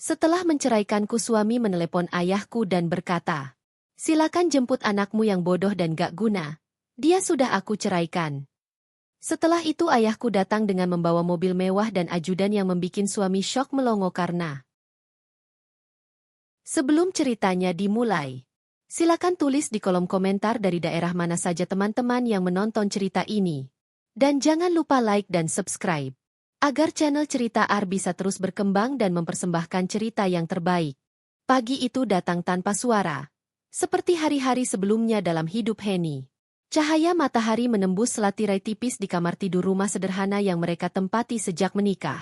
Setelah menceraikanku, suami menelepon ayahku dan berkata, "Silakan jemput anakmu yang bodoh dan gak guna. Dia sudah aku ceraikan." Setelah itu ayahku datang dengan membawa mobil mewah dan ajudan yang membikin suami syok melongo karena. Sebelum ceritanya dimulai, silakan tulis di kolom komentar dari daerah mana saja teman-teman yang menonton cerita ini. Dan jangan lupa like dan subscribe, agar channel Cerita Ar bisa terus berkembang dan mempersembahkan cerita yang terbaik. Pagi itu datang tanpa suara, seperti hari-hari sebelumnya dalam hidup Henny. Cahaya matahari menembus selatirai tipis di kamar tidur rumah sederhana yang mereka tempati sejak menikah.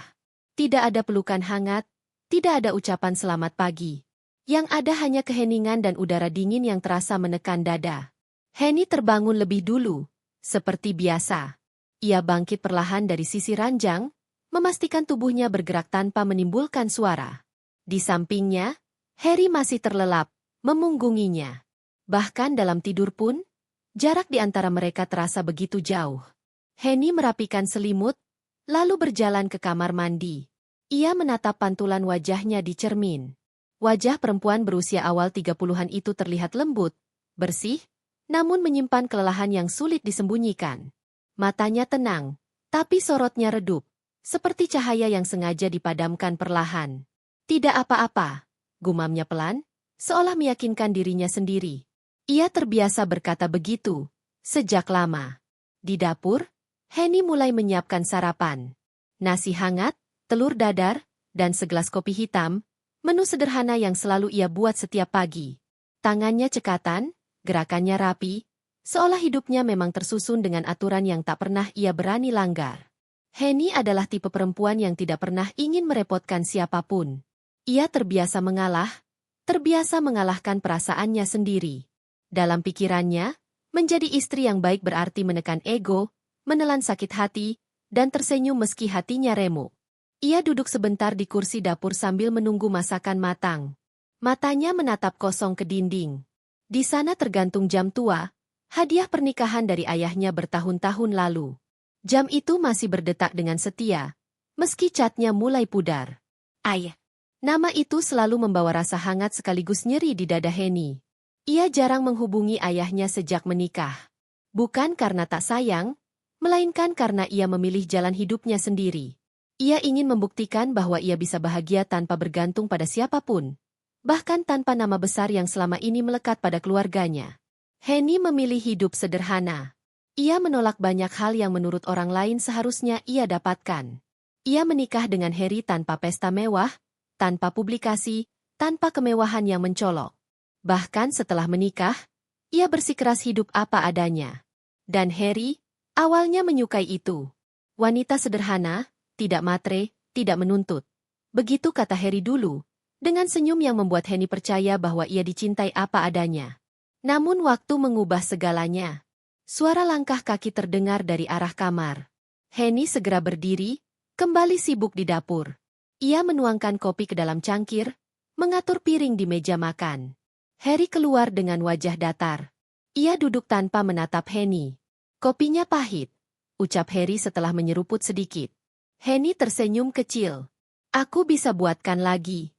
Tidak ada pelukan hangat, tidak ada ucapan selamat pagi. Yang ada hanya keheningan dan udara dingin yang terasa menekan dada. Henny terbangun lebih dulu, seperti biasa. Ia bangkit perlahan dari sisi ranjang, memastikan tubuhnya bergerak tanpa menimbulkan suara. Di sampingnya, Harry masih terlelap, memunggunginya. Bahkan dalam tidur pun, jarak di antara mereka terasa begitu jauh. Henny merapikan selimut, lalu berjalan ke kamar mandi. Ia menatap pantulan wajahnya di cermin. Wajah perempuan berusia awal 30-an itu terlihat lembut, bersih, namun menyimpan kelelahan yang sulit disembunyikan. Matanya tenang, tapi sorotnya redup, seperti cahaya yang sengaja dipadamkan perlahan. "Tidak apa-apa," gumamnya pelan, seolah meyakinkan dirinya sendiri. Ia terbiasa berkata begitu, sejak lama. Di dapur, Henny mulai menyiapkan sarapan. Nasi hangat, telur dadar, dan segelas kopi hitam, menu sederhana yang selalu ia buat setiap pagi. Tangannya cekatan, gerakannya rapi, seolah hidupnya memang tersusun dengan aturan yang tak pernah ia berani langgar. Henny adalah tipe perempuan yang tidak pernah ingin merepotkan siapapun. Ia terbiasa mengalah, terbiasa mengalahkan perasaannya sendiri. Dalam pikirannya, menjadi istri yang baik berarti menekan ego, menelan sakit hati, dan tersenyum meski hatinya remuk. Ia duduk sebentar di kursi dapur sambil menunggu masakan matang. Matanya menatap kosong ke dinding. Di sana tergantung jam tua, hadiah pernikahan dari ayahnya bertahun-tahun lalu. Jam itu masih berdetak dengan setia, meski catnya mulai pudar. "Ayah." Nama itu selalu membawa rasa hangat sekaligus nyeri di dada Henny. Ia jarang menghubungi ayahnya sejak menikah. Bukan karena tak sayang, melainkan karena ia memilih jalan hidupnya sendiri. Ia ingin membuktikan bahwa ia bisa bahagia tanpa bergantung pada siapapun, bahkan tanpa nama besar yang selama ini melekat pada keluarganya. Henny memilih hidup sederhana. Ia menolak banyak hal yang menurut orang lain seharusnya ia dapatkan. Ia menikah dengan Harry tanpa pesta mewah, tanpa publikasi, tanpa kemewahan yang mencolok. Bahkan setelah menikah, ia bersikeras hidup apa adanya. Dan Harry, awalnya menyukai itu. Wanita sederhana, tidak matre, tidak menuntut. Begitu kata Harry dulu, dengan senyum yang membuat Henny percaya bahwa ia dicintai apa adanya. Namun waktu mengubah segalanya. Suara langkah kaki terdengar dari arah kamar. Henny segera berdiri, kembali sibuk di dapur. Ia menuangkan kopi ke dalam cangkir, mengatur piring di meja makan. Harry keluar dengan wajah datar. Ia duduk tanpa menatap Henny. "Kopinya pahit," ucap Harry setelah menyeruput sedikit. Henny tersenyum kecil. "Aku bisa buatkan lagi."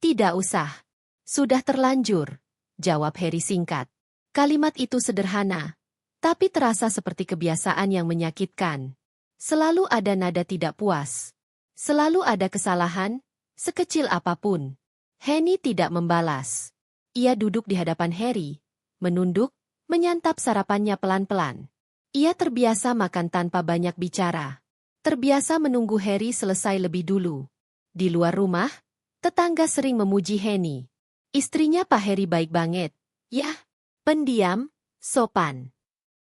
"Tidak usah. Sudah terlanjur," jawab Harry singkat. Kalimat itu sederhana, tapi terasa seperti kebiasaan yang menyakitkan. Selalu ada nada tidak puas. Selalu ada kesalahan, sekecil apapun. Henny tidak membalas. Ia duduk di hadapan Harry, menunduk, menyantap sarapannya pelan-pelan. Ia terbiasa makan tanpa banyak bicara. Terbiasa menunggu Harry selesai lebih dulu. Di luar rumah, tetangga sering memuji Henny. Istrinya Pak Harry baik banget. Yah, pendiam, sopan.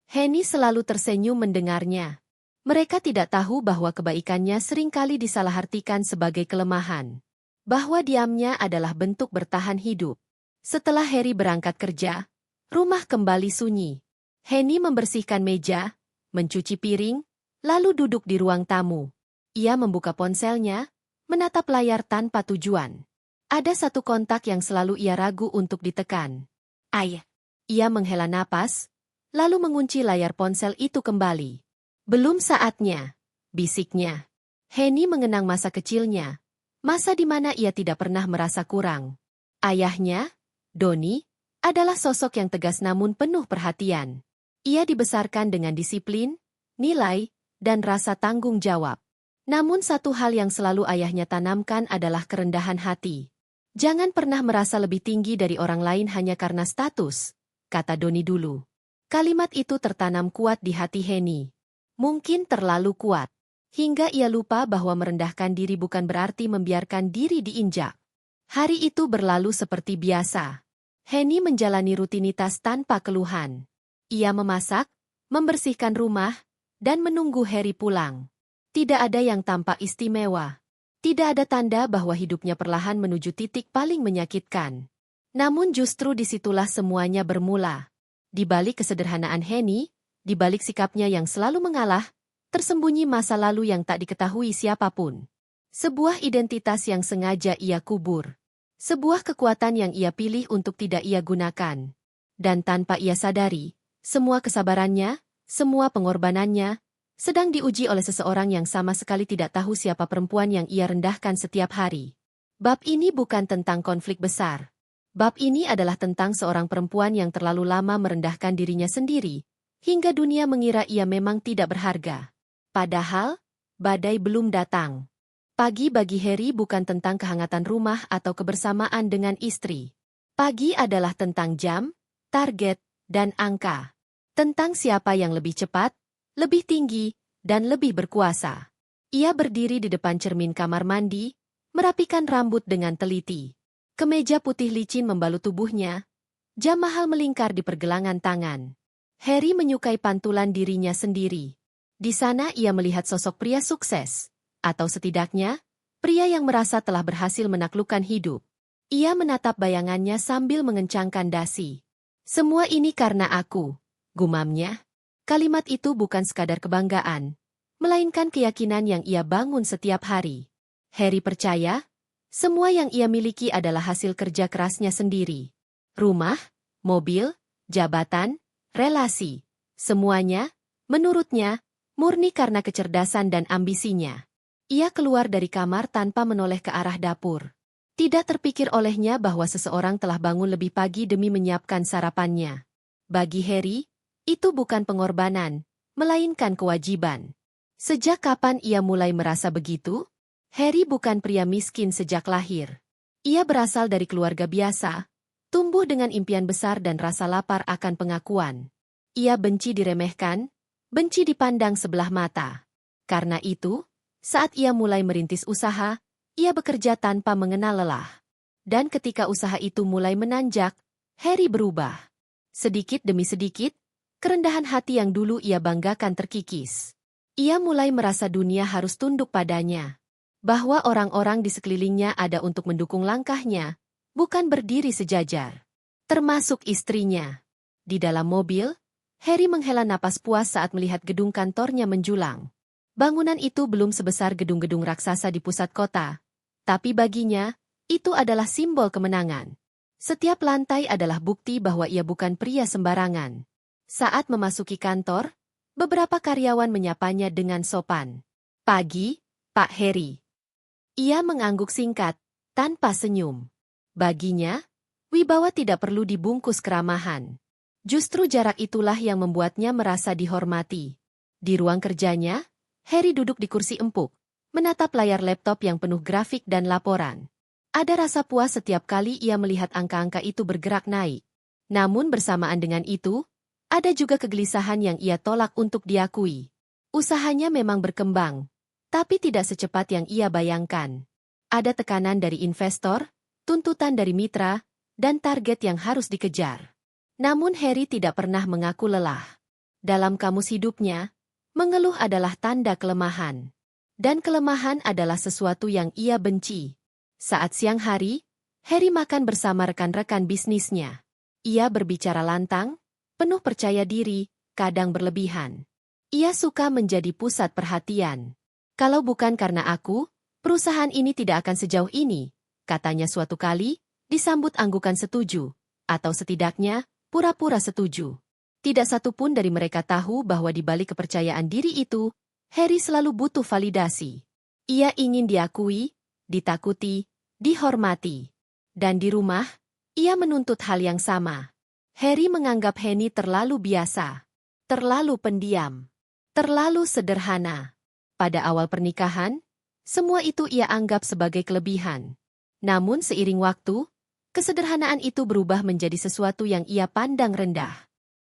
Henny selalu tersenyum mendengarnya. Mereka tidak tahu bahwa kebaikannya seringkali disalahartikan sebagai kelemahan. Bahwa diamnya adalah bentuk bertahan hidup. Setelah Harry berangkat kerja, rumah kembali sunyi. Henny membersihkan meja, mencuci piring, lalu duduk di ruang tamu. Ia membuka ponselnya, menatap layar tanpa tujuan. Ada satu kontak yang selalu ia ragu untuk ditekan. "Ayah." Ia menghela napas, lalu mengunci layar ponsel itu kembali. "Belum saatnya," bisiknya. Henny mengenang masa kecilnya, Masa di mana ia tidak pernah merasa kurang. Ayahnya, Donnie, adalah sosok yang tegas namun penuh perhatian. Ia dibesarkan dengan disiplin, nilai, dan rasa tanggung jawab. Namun satu hal yang selalu ayahnya tanamkan adalah kerendahan hati. Jangan pernah merasa lebih tinggi dari orang lain hanya karena status, kata Donnie dulu. Kalimat itu tertanam kuat di hati Henny. Mungkin terlalu kuat. Hingga ia lupa bahwa merendahkan diri bukan berarti membiarkan diri diinjak. Hari itu berlalu seperti biasa. Henny menjalani rutinitas tanpa keluhan. Ia memasak, membersihkan rumah, dan menunggu Harry pulang. Tidak ada yang tampak istimewa. Tidak ada tanda bahwa hidupnya perlahan menuju titik paling menyakitkan. Namun justru disitulah semuanya bermula. Di balik kesederhanaan Henny, di balik sikapnya yang selalu mengalah, tersembunyi masa lalu yang tak diketahui siapapun. Sebuah identitas yang sengaja ia kubur. Sebuah kekuatan yang ia pilih untuk tidak ia gunakan. Dan tanpa ia sadari, semua kesabarannya, semua pengorbanannya, sedang diuji oleh seseorang yang sama sekali tidak tahu siapa perempuan yang ia rendahkan setiap hari. Bab ini bukan tentang konflik besar. Bab ini adalah tentang seorang perempuan yang terlalu lama merendahkan dirinya sendiri, hingga dunia mengira ia memang tidak berharga. Padahal, badai belum datang. Pagi bagi Harry bukan tentang kehangatan rumah atau kebersamaan dengan istri. Pagi adalah tentang jam, target, dan angka. Tentang siapa yang lebih cepat, lebih tinggi, dan lebih berkuasa. Ia berdiri di depan cermin kamar mandi, merapikan rambut dengan teliti. Kemeja putih licin membalut tubuhnya, jam mahal melingkar di pergelangan tangan. Harry menyukai pantulan dirinya sendiri. Di sana ia melihat sosok pria sukses, atau setidaknya, pria yang merasa telah berhasil menaklukkan hidup. Ia menatap bayangannya sambil mengencangkan dasi. Semua ini karena aku, gumamnya. Kalimat itu bukan sekadar kebanggaan, melainkan keyakinan yang ia bangun setiap hari. Harry percaya, semua yang ia miliki adalah hasil kerja kerasnya sendiri. Rumah, mobil, jabatan, relasi, semuanya, menurutnya, murni karena kecerdasan dan ambisinya. Ia keluar dari kamar tanpa menoleh ke arah dapur. Tidak terpikir olehnya bahwa seseorang telah bangun lebih pagi demi menyiapkan sarapannya. Bagi Harry, itu bukan pengorbanan, melainkan kewajiban. Sejak kapan ia mulai merasa begitu? Harry bukan pria miskin sejak lahir. Ia berasal dari keluarga biasa, tumbuh dengan impian besar dan rasa lapar akan pengakuan. Ia benci diremehkan, benci dipandang sebelah mata. Karena itu, saat ia mulai merintis usaha, ia bekerja tanpa mengenal lelah. Dan ketika usaha itu mulai menanjak, Harry berubah. Sedikit demi sedikit, kerendahan hati yang dulu ia banggakan terkikis. Ia mulai merasa dunia harus tunduk padanya. Bahwa orang-orang di sekelilingnya ada untuk mendukung langkahnya, bukan berdiri sejajar. Termasuk istrinya. Di dalam mobil, Harry menghela napas puas saat melihat gedung kantornya menjulang. Bangunan itu belum sebesar gedung-gedung raksasa di pusat kota. Tapi baginya, itu adalah simbol kemenangan. Setiap lantai adalah bukti bahwa ia bukan pria sembarangan. Saat memasuki kantor, beberapa karyawan menyapanya dengan sopan. Pagi, Pak Harry. Ia mengangguk singkat, tanpa senyum. Baginya, wibawa tidak perlu dibungkus keramahan. Justru jarak itulah yang membuatnya merasa dihormati. Di ruang kerjanya, Harry duduk di kursi empuk, menatap layar laptop yang penuh grafik dan laporan. Ada rasa puas setiap kali ia melihat angka-angka itu bergerak naik. Namun bersamaan dengan itu, ada juga kegelisahan yang ia tolak untuk diakui. Usahanya memang berkembang, tapi tidak secepat yang ia bayangkan. Ada tekanan dari investor, tuntutan dari mitra, dan target yang harus dikejar. Namun Harry tidak pernah mengaku lelah. Dalam kamus hidupnya, mengeluh adalah tanda kelemahan. Dan kelemahan adalah sesuatu yang ia benci. Saat siang hari, Harry makan bersama rekan-rekan bisnisnya. Ia berbicara lantang, penuh percaya diri, kadang berlebihan. Ia suka menjadi pusat perhatian. Kalau bukan karena aku, perusahaan ini tidak akan sejauh ini, katanya suatu kali, disambut anggukan setuju, atau setidaknya, pura-pura setuju. Tidak satu pun dari mereka tahu bahwa di balik kepercayaan diri itu, Harry selalu butuh validasi. Ia ingin diakui, ditakuti, dihormati. Dan di rumah, ia menuntut hal yang sama. Harry menganggap Henny terlalu biasa, terlalu pendiam, terlalu sederhana. Pada awal pernikahan, semua itu ia anggap sebagai kelebihan. Namun seiring waktu, kesederhanaan itu berubah menjadi sesuatu yang ia pandang rendah.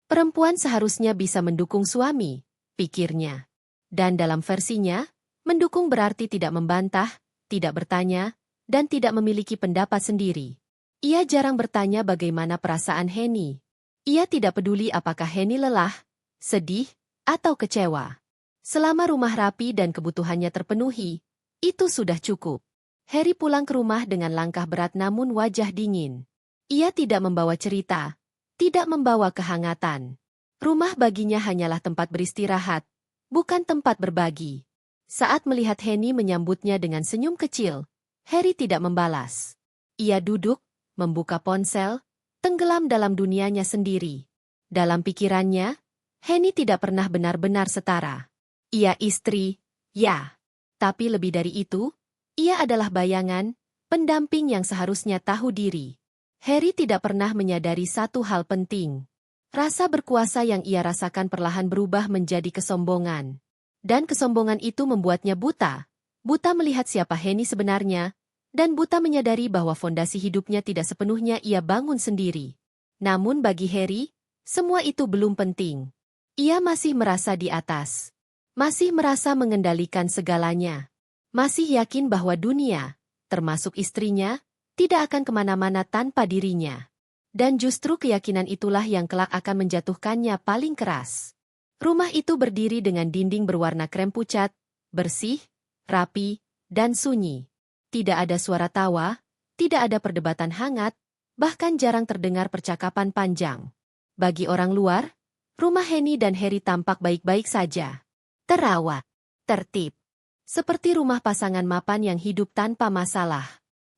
Perempuan seharusnya bisa mendukung suami, pikirnya. Dan dalam versinya, mendukung berarti tidak membantah, tidak bertanya, dan tidak memiliki pendapat sendiri. Ia jarang bertanya bagaimana perasaan Henny. Ia tidak peduli apakah Henny lelah, sedih, atau kecewa. Selama rumah rapi dan kebutuhannya terpenuhi, itu sudah cukup. Harry pulang ke rumah dengan langkah berat namun wajah dingin. Ia tidak membawa cerita, tidak membawa kehangatan. Rumah baginya hanyalah tempat beristirahat, bukan tempat berbagi. Saat melihat Henny menyambutnya dengan senyum kecil, Harry tidak membalas. Ia duduk, membuka ponsel, tenggelam dalam dunianya sendiri. Dalam pikirannya, Henny tidak pernah benar-benar setara. Ia istri, ya. Tapi lebih dari itu, ia adalah bayangan, pendamping yang seharusnya tahu diri. Harry tidak pernah menyadari satu hal penting. Rasa berkuasa yang ia rasakan perlahan berubah menjadi kesombongan. Dan kesombongan itu membuatnya buta. Buta melihat siapa Henny sebenarnya, dan buta menyadari bahwa fondasi hidupnya tidak sepenuhnya ia bangun sendiri. Namun bagi Harry, semua itu belum penting. Ia masih merasa di atas. Masih merasa mengendalikan segalanya. Masih yakin bahwa dunia, termasuk istrinya, tidak akan kemana-mana tanpa dirinya. Dan justru keyakinan itulah yang kelak akan menjatuhkannya paling keras. Rumah itu berdiri dengan dinding berwarna krem pucat, bersih, rapi, dan sunyi. Tidak ada suara tawa, tidak ada perdebatan hangat, bahkan jarang terdengar percakapan panjang. Bagi orang luar, rumah Henny dan Harry tampak baik-baik saja. Terawat, tertib. Seperti rumah pasangan mapan yang hidup tanpa masalah.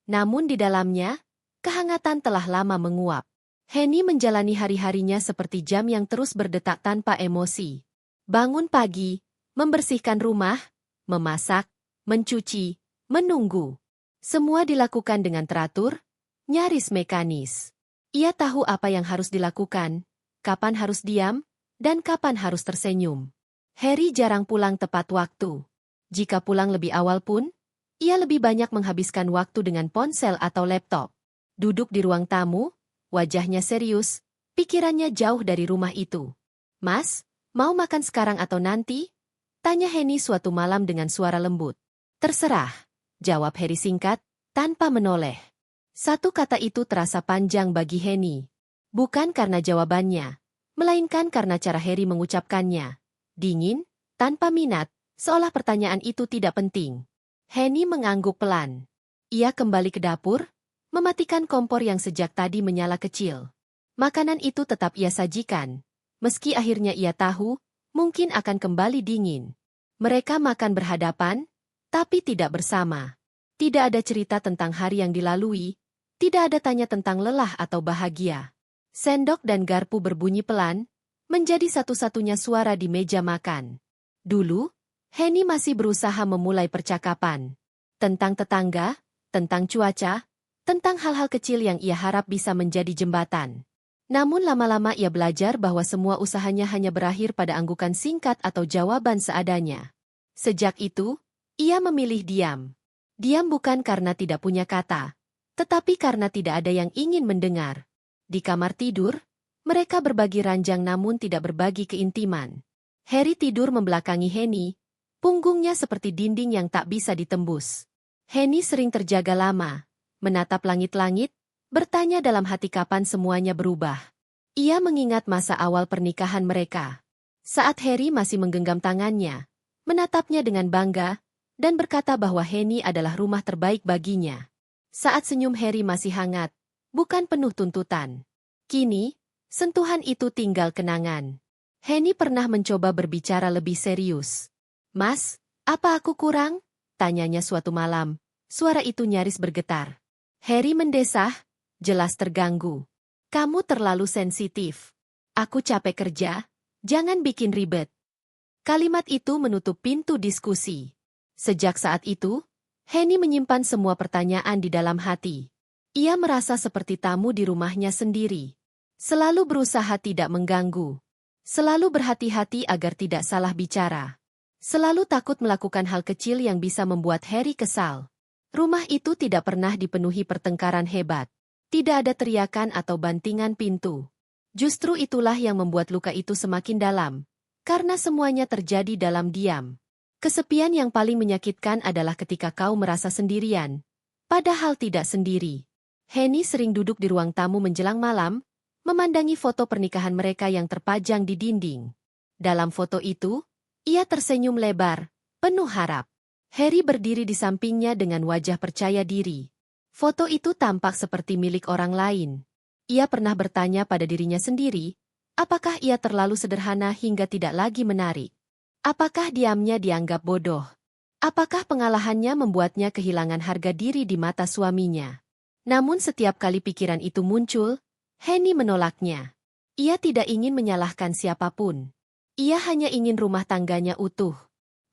Namun di dalamnya, kehangatan telah lama menguap. Henny menjalani hari-harinya seperti jam yang terus berdetak tanpa emosi. Bangun pagi, membersihkan rumah, memasak, mencuci, menunggu. Semua dilakukan dengan teratur, nyaris mekanis. Ia tahu apa yang harus dilakukan, kapan harus diam, dan kapan harus tersenyum. Harry jarang pulang tepat waktu. Jika pulang lebih awal pun, ia lebih banyak menghabiskan waktu dengan ponsel atau laptop. Duduk di ruang tamu, wajahnya serius, pikirannya jauh dari rumah itu. "Mas, mau makan sekarang atau nanti?" tanya Henny suatu malam dengan suara lembut. "Terserah," jawab Harry singkat, tanpa menoleh. Satu kata itu terasa panjang bagi Henny. Bukan karena jawabannya, melainkan karena cara Harry mengucapkannya. Dingin, tanpa minat, seolah pertanyaan itu tidak penting. Henny mengangguk pelan. Ia kembali ke dapur, mematikan kompor yang sejak tadi menyala kecil. Makanan itu tetap ia sajikan, meski akhirnya ia tahu, mungkin akan kembali dingin. Mereka makan berhadapan, tapi tidak bersama. Tidak ada cerita tentang hari yang dilalui, tidak ada tanya tentang lelah atau bahagia. Sendok dan garpu berbunyi pelan, menjadi satu-satunya suara di meja makan. Dulu, Henny masih berusaha memulai percakapan. Tentang tetangga, tentang cuaca, tentang hal-hal kecil yang ia harap bisa menjadi jembatan. Namun lama-lama ia belajar bahwa semua usahanya hanya berakhir pada anggukan singkat atau jawaban seadanya. Sejak itu, ia memilih diam. Diam bukan karena tidak punya kata, tetapi karena tidak ada yang ingin mendengar. Di kamar tidur, mereka berbagi ranjang namun tidak berbagi keintiman. Harry tidur membelakangi Henny, punggungnya seperti dinding yang tak bisa ditembus. Henny sering terjaga lama, menatap langit-langit, bertanya dalam hati kapan semuanya berubah. Ia mengingat masa awal pernikahan mereka. Saat Harry masih menggenggam tangannya, menatapnya dengan bangga, dan berkata bahwa Henny adalah rumah terbaik baginya. Saat senyum Harry masih hangat, bukan penuh tuntutan. Kini, sentuhan itu tinggal kenangan. Henny pernah mencoba berbicara lebih serius. "Mas, apa aku kurang?" tanyanya suatu malam. Suara itu nyaris bergetar. Harry mendesah, jelas terganggu. "Kamu terlalu sensitif. Aku capek kerja, jangan bikin ribet." Kalimat itu menutup pintu diskusi. Sejak saat itu, Henny menyimpan semua pertanyaan di dalam hati. Ia merasa seperti tamu di rumahnya sendiri. Selalu berusaha tidak mengganggu. Selalu berhati-hati agar tidak salah bicara. Selalu takut melakukan hal kecil yang bisa membuat Harry kesal. Rumah itu tidak pernah dipenuhi pertengkaran hebat. Tidak ada teriakan atau bantingan pintu. Justru itulah yang membuat luka itu semakin dalam. Karena semuanya terjadi dalam diam. Kesepian yang paling menyakitkan adalah ketika kau merasa sendirian. Padahal tidak sendiri. Henny sering duduk di ruang tamu menjelang malam, memandangi foto pernikahan mereka yang terpajang di dinding. Dalam foto itu, ia tersenyum lebar, penuh harap. Harry berdiri di sampingnya dengan wajah percaya diri. Foto itu tampak seperti milik orang lain. Ia pernah bertanya pada dirinya sendiri, apakah ia terlalu sederhana hingga tidak lagi menarik? Apakah diamnya dianggap bodoh? Apakah pengalahannya membuatnya kehilangan harga diri di mata suaminya? Namun setiap kali pikiran itu muncul, Henny menolaknya. Ia tidak ingin menyalahkan siapapun. Ia hanya ingin rumah tangganya utuh.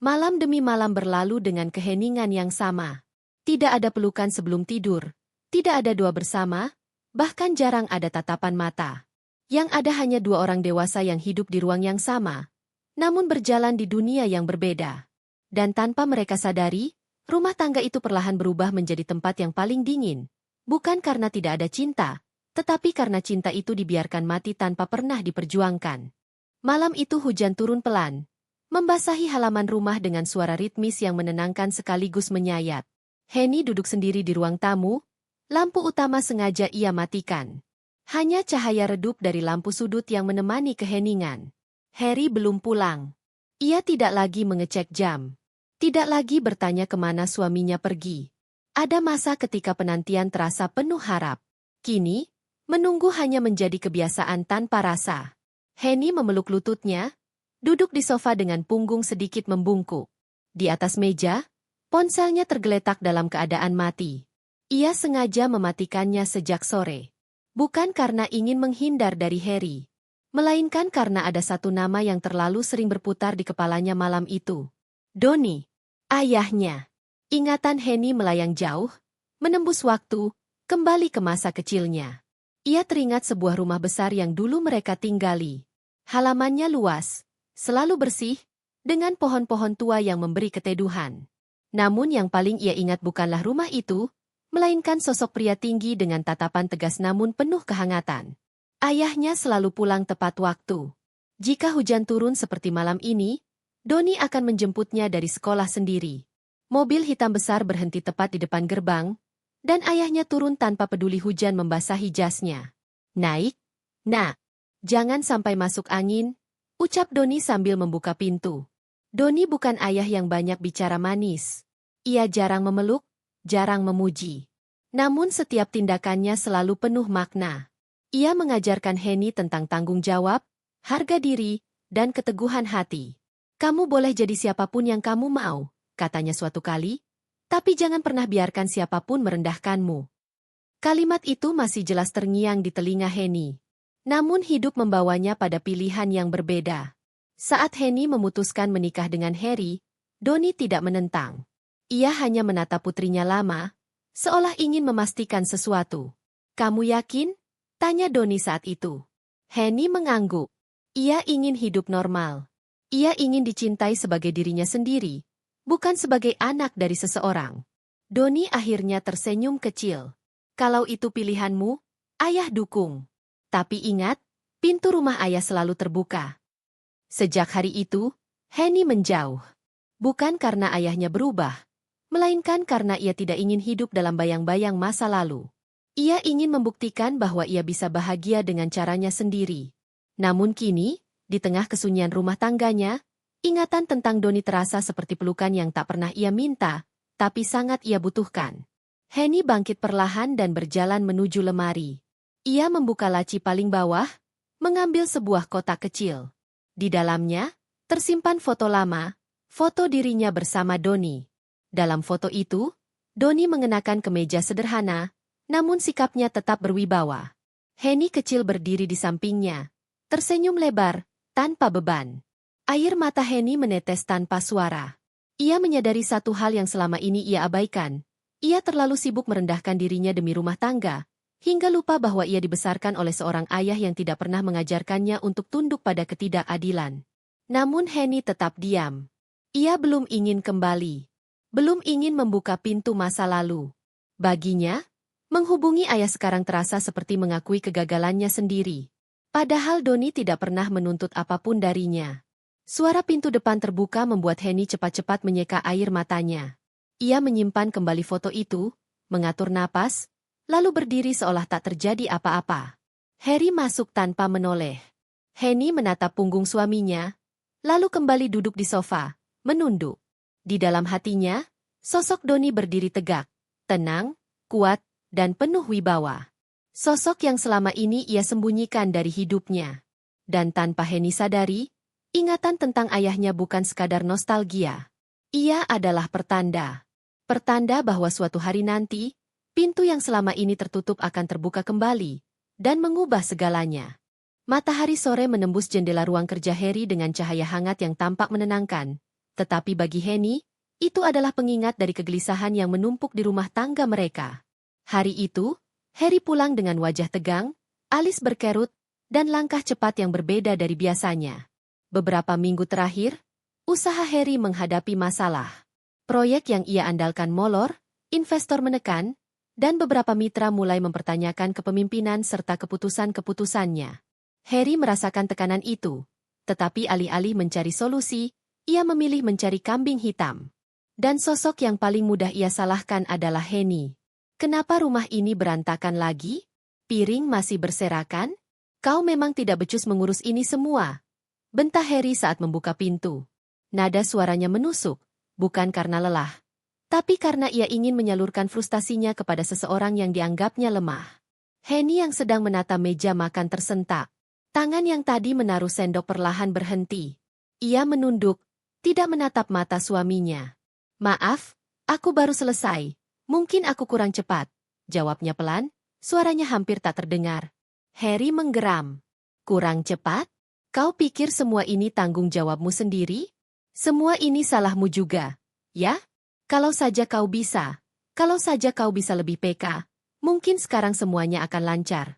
Malam demi malam berlalu dengan keheningan yang sama. Tidak ada pelukan sebelum tidur. Tidak ada doa bersama, bahkan jarang ada tatapan mata. Yang ada hanya dua orang dewasa yang hidup di ruang yang sama, namun berjalan di dunia yang berbeda. Dan tanpa mereka sadari, rumah tangga itu perlahan berubah menjadi tempat yang paling dingin. Bukan karena tidak ada cinta, tetapi karena cinta itu dibiarkan mati tanpa pernah diperjuangkan. Malam itu hujan turun pelan, membasahi halaman rumah dengan suara ritmis yang menenangkan sekaligus menyayat. Henny duduk sendiri di ruang tamu, lampu utama sengaja ia matikan. Hanya cahaya redup dari lampu sudut yang menemani keheningan. Harry belum pulang. Ia tidak lagi mengecek jam. Tidak lagi bertanya kemana suaminya pergi. Ada masa ketika penantian terasa penuh harap. Kini, menunggu hanya menjadi kebiasaan tanpa rasa. Henny memeluk lututnya, duduk di sofa dengan punggung sedikit membungkuk. Di atas meja, ponselnya tergeletak dalam keadaan mati. Ia sengaja mematikannya sejak sore. Bukan karena ingin menghindar dari Harry, melainkan karena ada satu nama yang terlalu sering berputar di kepalanya malam itu. Donnie, ayahnya. Ingatan Henny melayang jauh, menembus waktu, kembali ke masa kecilnya. Ia teringat sebuah rumah besar yang dulu mereka tinggali. Halamannya luas, selalu bersih, dengan pohon-pohon tua yang memberi keteduhan. Namun yang paling ia ingat bukanlah rumah itu, melainkan sosok pria tinggi dengan tatapan tegas namun penuh kehangatan. Ayahnya selalu pulang tepat waktu. Jika hujan turun seperti malam ini, Donnie akan menjemputnya dari sekolah sendiri. Mobil hitam besar berhenti tepat di depan gerbang, dan ayahnya turun tanpa peduli hujan membasahi jasnya. Naik, nak. Jangan sampai masuk angin, ucap Donnie sambil membuka pintu. Donnie bukan ayah yang banyak bicara manis. Ia jarang memeluk, jarang memuji. Namun setiap tindakannya selalu penuh makna. Ia mengajarkan Henny tentang tanggung jawab, harga diri, dan keteguhan hati. Kamu boleh jadi siapapun yang kamu mau, katanya suatu kali, tapi jangan pernah biarkan siapapun merendahkanmu. Kalimat itu masih jelas terngiang di telinga Henny. Namun hidup membawanya pada pilihan yang berbeda. Saat Henny memutuskan menikah dengan Harry, Donnie tidak menentang. Ia hanya menatap putrinya lama, seolah ingin memastikan sesuatu. Kamu yakin? Tanya Donnie saat itu. Henny mengangguk. Ia ingin hidup normal. Ia ingin dicintai sebagai dirinya sendiri, bukan sebagai anak dari seseorang. Donnie akhirnya tersenyum kecil. Kalau itu pilihanmu, ayah dukung. Tapi ingat, pintu rumah ayah selalu terbuka. Sejak hari itu, Henny menjauh. Bukan karena ayahnya berubah, melainkan karena ia tidak ingin hidup dalam bayang-bayang masa lalu. Ia ingin membuktikan bahwa ia bisa bahagia dengan caranya sendiri. Namun kini, di tengah kesunyian rumah tangganya, ingatan tentang Donnie terasa seperti pelukan yang tak pernah ia minta, tapi sangat ia butuhkan. Henny bangkit perlahan dan berjalan menuju lemari. Ia membuka laci paling bawah, mengambil sebuah kotak kecil. Di dalamnya, tersimpan foto lama, foto dirinya bersama Donnie. Dalam foto itu, Donnie mengenakan kemeja sederhana, namun sikapnya tetap berwibawa. Henny kecil berdiri di sampingnya, tersenyum lebar, tanpa beban. Air mata Henny menetes tanpa suara. Ia menyadari satu hal yang selama ini ia abaikan. Ia terlalu sibuk merendahkan dirinya demi rumah tangga, hingga lupa bahwa ia dibesarkan oleh seorang ayah yang tidak pernah mengajarkannya untuk tunduk pada ketidakadilan. Namun Henny tetap diam. Ia belum ingin kembali. Belum ingin membuka pintu masa lalu. Baginya, menghubungi ayah sekarang terasa seperti mengakui kegagalannya sendiri. Padahal Doni tidak pernah menuntut apapun darinya. Suara pintu depan terbuka membuat Henny cepat-cepat menyeka air matanya. Ia menyimpan kembali foto itu, mengatur napas, lalu berdiri seolah tak terjadi apa-apa. Harry masuk tanpa menoleh. Henny menatap punggung suaminya, lalu kembali duduk di sofa, menunduk. Di dalam hatinya, sosok Doni berdiri tegak, tenang, kuat, dan penuh wibawa. Sosok yang selama ini ia sembunyikan dari hidupnya. Dan tanpa Henny sadari, ingatan tentang ayahnya bukan sekadar nostalgia. Ia adalah pertanda. Pertanda bahwa suatu hari nanti, pintu yang selama ini tertutup akan terbuka kembali, dan mengubah segalanya. Matahari sore menembus jendela ruang kerja Harry dengan cahaya hangat yang tampak menenangkan. Tetapi bagi Henny, itu adalah pengingat dari kegelisahan yang menumpuk di rumah tangga mereka. Hari itu, Harry pulang dengan wajah tegang, alis berkerut, dan langkah cepat yang berbeda dari biasanya. Beberapa minggu terakhir, usaha Harry menghadapi masalah. Proyek yang ia andalkan molor, investor menekan, dan beberapa mitra mulai mempertanyakan kepemimpinan serta keputusan-keputusannya. Harry merasakan tekanan itu, tetapi alih-alih mencari solusi, ia memilih mencari kambing hitam. Dan sosok yang paling mudah ia salahkan adalah Henny. Kenapa rumah ini berantakan lagi? Piring masih berserakan? Kau memang tidak becus mengurus ini semua. Bentah Harry saat membuka pintu. Nada suaranya menusuk, bukan karena lelah, tapi karena ia ingin menyalurkan frustasinya kepada seseorang yang dianggapnya lemah. Henny yang sedang menata meja makan tersentak. Tangan yang tadi menaruh sendok perlahan berhenti. Ia menunduk, tidak menatap mata suaminya. Maaf, aku baru selesai. Mungkin aku kurang cepat. Jawabnya pelan, suaranya hampir tak terdengar. Harry menggeram. Kurang cepat? Kau pikir semua ini tanggung jawabmu sendiri? Semua ini salahmu juga, ya? Kalau saja kau bisa lebih peka, mungkin sekarang semuanya akan lancar.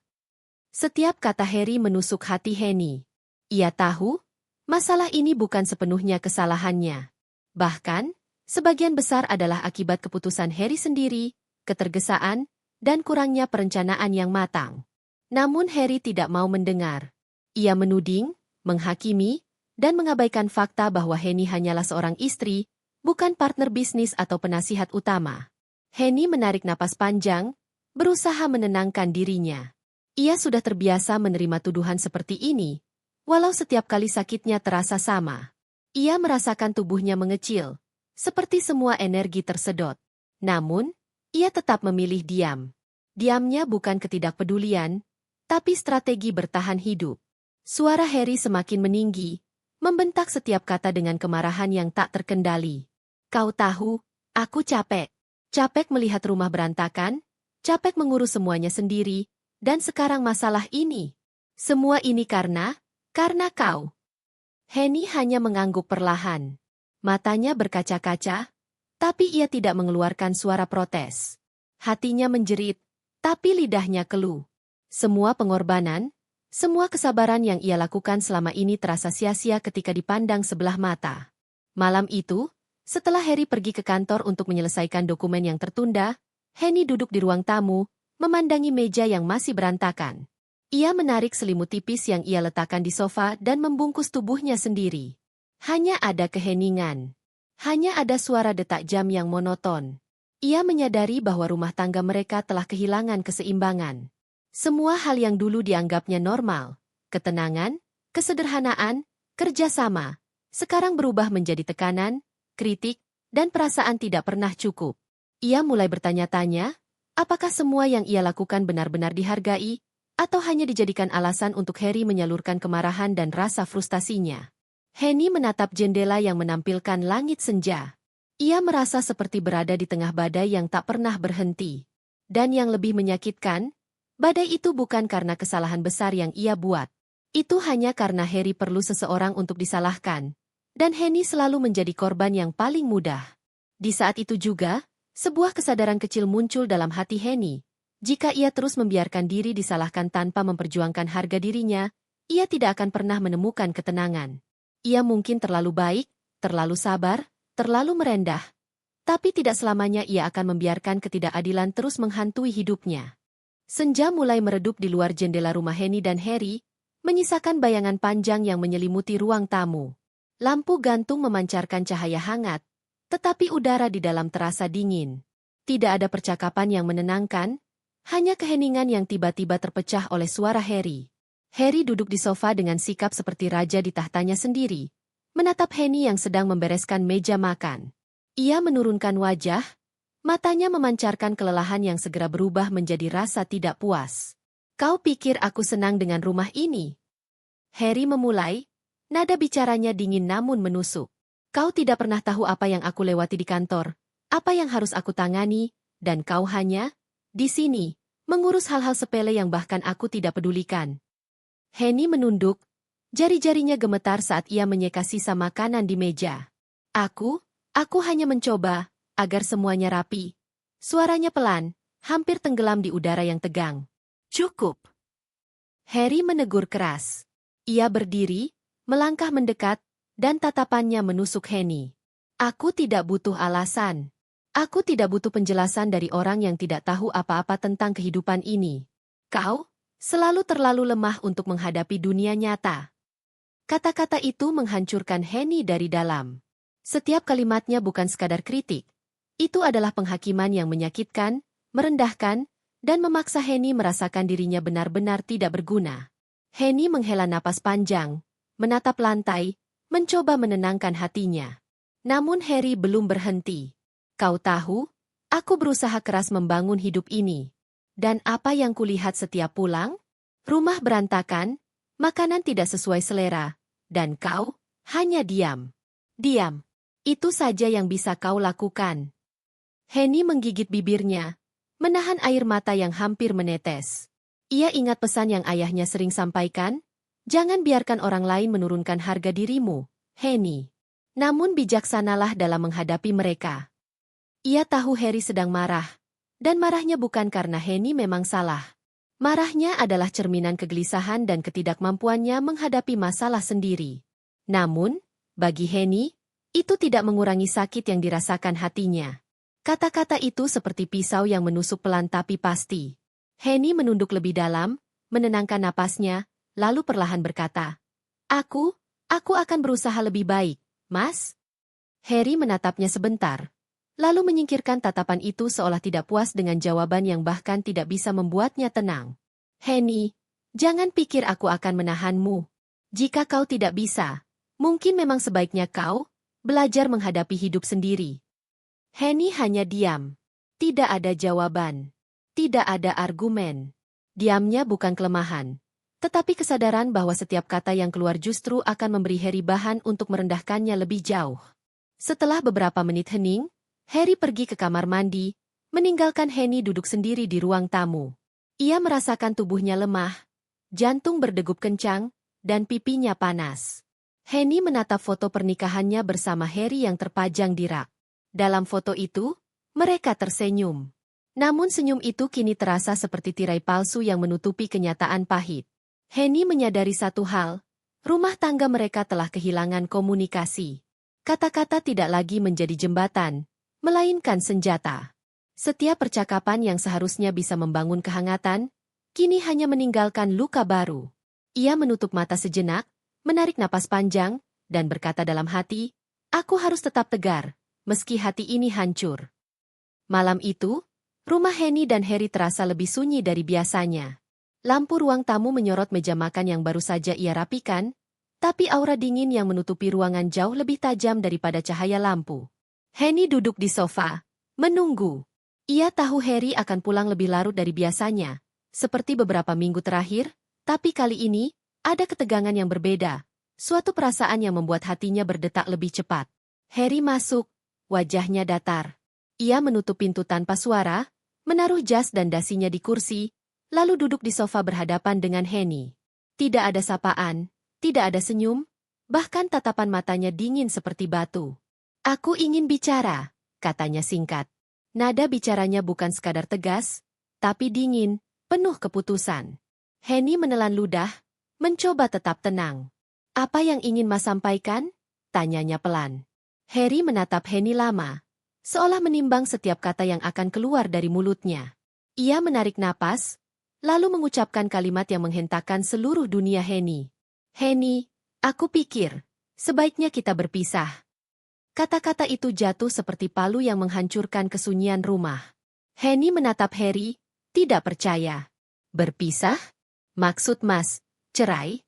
Setiap kata Harry menusuk hati Henny. Ia tahu, masalah ini bukan sepenuhnya kesalahannya. Bahkan, sebagian besar adalah akibat keputusan Harry sendiri, ketergesaan, dan kurangnya perencanaan yang matang. Namun Harry tidak mau mendengar. Ia menuding, menghakimi, dan mengabaikan fakta bahwa Henny hanyalah seorang istri, bukan partner bisnis atau penasihat utama. Henny menarik napas panjang, berusaha menenangkan dirinya. Ia sudah terbiasa menerima tuduhan seperti ini, walau setiap kali sakitnya terasa sama. Ia merasakan tubuhnya mengecil, seperti semua energi tersedot. Namun, ia tetap memilih diam. Diamnya bukan ketidakpedulian, tapi strategi bertahan hidup. Suara Harry semakin meninggi, membentak setiap kata dengan kemarahan yang tak terkendali. Kau tahu, aku capek. Capek melihat rumah berantakan, capek mengurus semuanya sendiri, dan sekarang masalah ini. Semua ini karena kau. Henny hanya mengangguk perlahan. Matanya berkaca-kaca, tapi ia tidak mengeluarkan suara protes. Hatinya menjerit, tapi lidahnya keluh. Semua pengorbanan, semua kesabaran yang ia lakukan selama ini terasa sia-sia ketika dipandang sebelah mata. Malam itu, setelah Harry pergi ke kantor untuk menyelesaikan dokumen yang tertunda, Henny duduk di ruang tamu, memandangi meja yang masih berantakan. Ia menarik selimut tipis yang ia letakkan di sofa dan membungkus tubuhnya sendiri. Hanya ada keheningan. Hanya ada suara detak jam yang monoton. Ia menyadari bahwa rumah tangga mereka telah kehilangan keseimbangan. Semua hal yang dulu dianggapnya normal, ketenangan, kesederhanaan, kerjasama, sekarang berubah menjadi tekanan, kritik, dan perasaan tidak pernah cukup. Ia mulai bertanya-tanya, apakah semua yang ia lakukan benar-benar dihargai, atau hanya dijadikan alasan untuk Harry menyalurkan kemarahan dan rasa frustasinya. Henny menatap jendela yang menampilkan langit senja. Ia merasa seperti berada di tengah badai yang tak pernah berhenti. Dan yang lebih menyakitkan, badai itu bukan karena kesalahan besar yang ia buat. Itu hanya karena Harry perlu seseorang untuk disalahkan. Dan Henny selalu menjadi korban yang paling mudah. Di saat itu juga, sebuah kesadaran kecil muncul dalam hati Henny. Jika ia terus membiarkan diri disalahkan tanpa memperjuangkan harga dirinya, ia tidak akan pernah menemukan ketenangan. Ia mungkin terlalu baik, terlalu sabar, terlalu merendah. Tapi tidak selamanya ia akan membiarkan ketidakadilan terus menghantui hidupnya. Senja mulai meredup di luar jendela rumah Henny dan Harry, menyisakan bayangan panjang yang menyelimuti ruang tamu. Lampu gantung memancarkan cahaya hangat, tetapi udara di dalam terasa dingin. Tidak ada percakapan yang menenangkan, hanya keheningan yang tiba-tiba terpecah oleh suara Harry. Harry duduk di sofa dengan sikap seperti raja di tahtanya sendiri, menatap Henny yang sedang membereskan meja makan. Ia menurunkan wajah, matanya memancarkan kelelahan yang segera berubah menjadi rasa tidak puas. "Kau pikir aku senang dengan rumah ini?" Harry memulai, nada bicaranya dingin namun menusuk. "Kau tidak pernah tahu apa yang aku lewati di kantor, apa yang harus aku tangani, dan kau hanya, di sini, mengurus hal-hal sepele yang bahkan aku tidak pedulikan." Henny menunduk, jari-jarinya gemetar saat ia menyeka sisa makanan di meja. Aku hanya mencoba, agar semuanya rapi." Suaranya pelan, hampir tenggelam di udara yang tegang. "Cukup." Harry menegur keras. Ia berdiri, melangkah mendekat, dan tatapannya menusuk Henny. "Aku tidak butuh alasan. Aku tidak butuh penjelasan dari orang yang tidak tahu apa-apa tentang kehidupan ini. Kau selalu terlalu lemah untuk menghadapi dunia nyata." Kata-kata itu menghancurkan Henny dari dalam. Setiap kalimatnya bukan sekadar kritik. Itu adalah penghakiman yang menyakitkan, merendahkan, dan memaksa Henny merasakan dirinya benar-benar tidak berguna. Henny menghela napas panjang, menatap lantai, mencoba menenangkan hatinya. Namun Harry belum berhenti. "Kau tahu, aku berusaha keras membangun hidup ini. Dan apa yang kulihat setiap pulang? Rumah berantakan, makanan tidak sesuai selera, dan kau hanya diam. Diam. Itu saja yang bisa kau lakukan." Henny menggigit bibirnya, menahan air mata yang hampir menetes. Ia ingat pesan yang ayahnya sering sampaikan, "Jangan biarkan orang lain menurunkan harga dirimu, Henny. Namun bijaksanalah dalam menghadapi mereka." Ia tahu Harry sedang marah, dan marahnya bukan karena Henny memang salah. Marahnya adalah cerminan kegelisahan dan ketidakmampuannya menghadapi masalah sendiri. Namun, bagi Henny, itu tidak mengurangi sakit yang dirasakan hatinya. Kata-kata itu seperti pisau yang menusuk pelan tapi pasti. Henny menunduk lebih dalam, menenangkan napasnya, lalu perlahan berkata, Aku akan berusaha lebih baik, Mas." Harry menatapnya sebentar, lalu menyingkirkan tatapan itu seolah tidak puas dengan jawaban yang bahkan tidak bisa membuatnya tenang. "Henny, jangan pikir aku akan menahanmu. Jika kau tidak bisa, mungkin memang sebaiknya kau belajar menghadapi hidup sendiri." Henny hanya diam. Tidak ada jawaban. Tidak ada argumen. Diamnya bukan kelemahan, tetapi kesadaran bahwa setiap kata yang keluar justru akan memberi Harry bahan untuk merendahkannya lebih jauh. Setelah beberapa menit hening, Harry pergi ke kamar mandi, meninggalkan Henny duduk sendiri di ruang tamu. Ia merasakan tubuhnya lemah, jantung berdegup kencang, dan pipinya panas. Henny menatap foto pernikahannya bersama Harry yang terpajang di rak. Dalam foto itu, mereka tersenyum. Namun senyum itu kini terasa seperti tirai palsu yang menutupi kenyataan pahit. Henny menyadari satu hal, rumah tangga mereka telah kehilangan komunikasi. Kata-kata tidak lagi menjadi jembatan, melainkan senjata. Setiap percakapan yang seharusnya bisa membangun kehangatan, kini hanya meninggalkan luka baru. Ia menutup mata sejenak, menarik napas panjang, dan berkata dalam hati, "Aku harus tetap tegar, meski hati ini hancur." Malam itu, rumah Henny dan Harry terasa lebih sunyi dari biasanya. Lampu ruang tamu menyorot meja makan yang baru saja ia rapikan, tapi aura dingin yang menutupi ruangan jauh lebih tajam daripada cahaya lampu. Henny duduk di sofa, menunggu. Ia tahu Harry akan pulang lebih larut dari biasanya, seperti beberapa minggu terakhir, tapi kali ini, ada ketegangan yang berbeda, suatu perasaan yang membuat hatinya berdetak lebih cepat. Harry masuk, wajahnya datar. Ia menutup pintu tanpa suara, menaruh jas dan dasinya di kursi, lalu duduk di sofa berhadapan dengan Henny. Tidak ada sapaan, tidak ada senyum, Bahkan tatapan matanya dingin seperti batu. Aku ingin bicara, katanya singkat. Nada bicaranya bukan sekadar tegas, tapi dingin, penuh keputusan. Henny menelan ludah, mencoba tetap tenang. Apa yang ingin Mas sampaikan? Tanyanya pelan. Harry menatap Henny lama, seolah menimbang setiap kata yang akan keluar dari mulutnya. Ia menarik napas, lalu mengucapkan kalimat yang menghentakkan seluruh dunia Henny. Henny, aku pikir, sebaiknya kita berpisah. Kata-kata itu jatuh seperti palu yang menghancurkan kesunyian rumah. Henny menatap Harry, tidak percaya. Berpisah? Maksud Mas, cerai?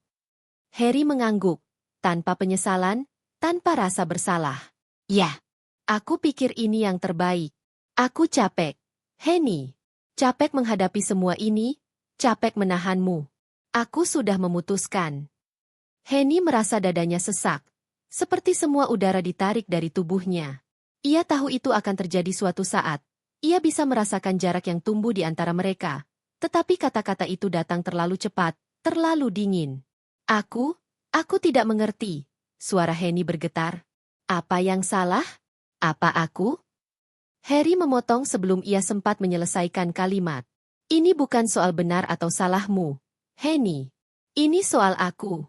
Harry mengangguk, tanpa penyesalan, tanpa rasa bersalah. Ya, aku pikir ini yang terbaik. Aku capek. Henny, capek menghadapi semua ini, capek menahanmu. Aku sudah memutuskan. Henny merasa dadanya sesak, seperti semua udara ditarik dari tubuhnya. Ia tahu itu akan terjadi suatu saat. Ia bisa merasakan jarak yang tumbuh di antara mereka. Tetapi kata-kata itu datang terlalu cepat, terlalu dingin. Aku tidak mengerti. Suara Henny bergetar. Apa yang salah? Apa aku? Harry memotong sebelum ia sempat menyelesaikan kalimat. Ini bukan soal benar atau salahmu, Henny. Ini soal aku.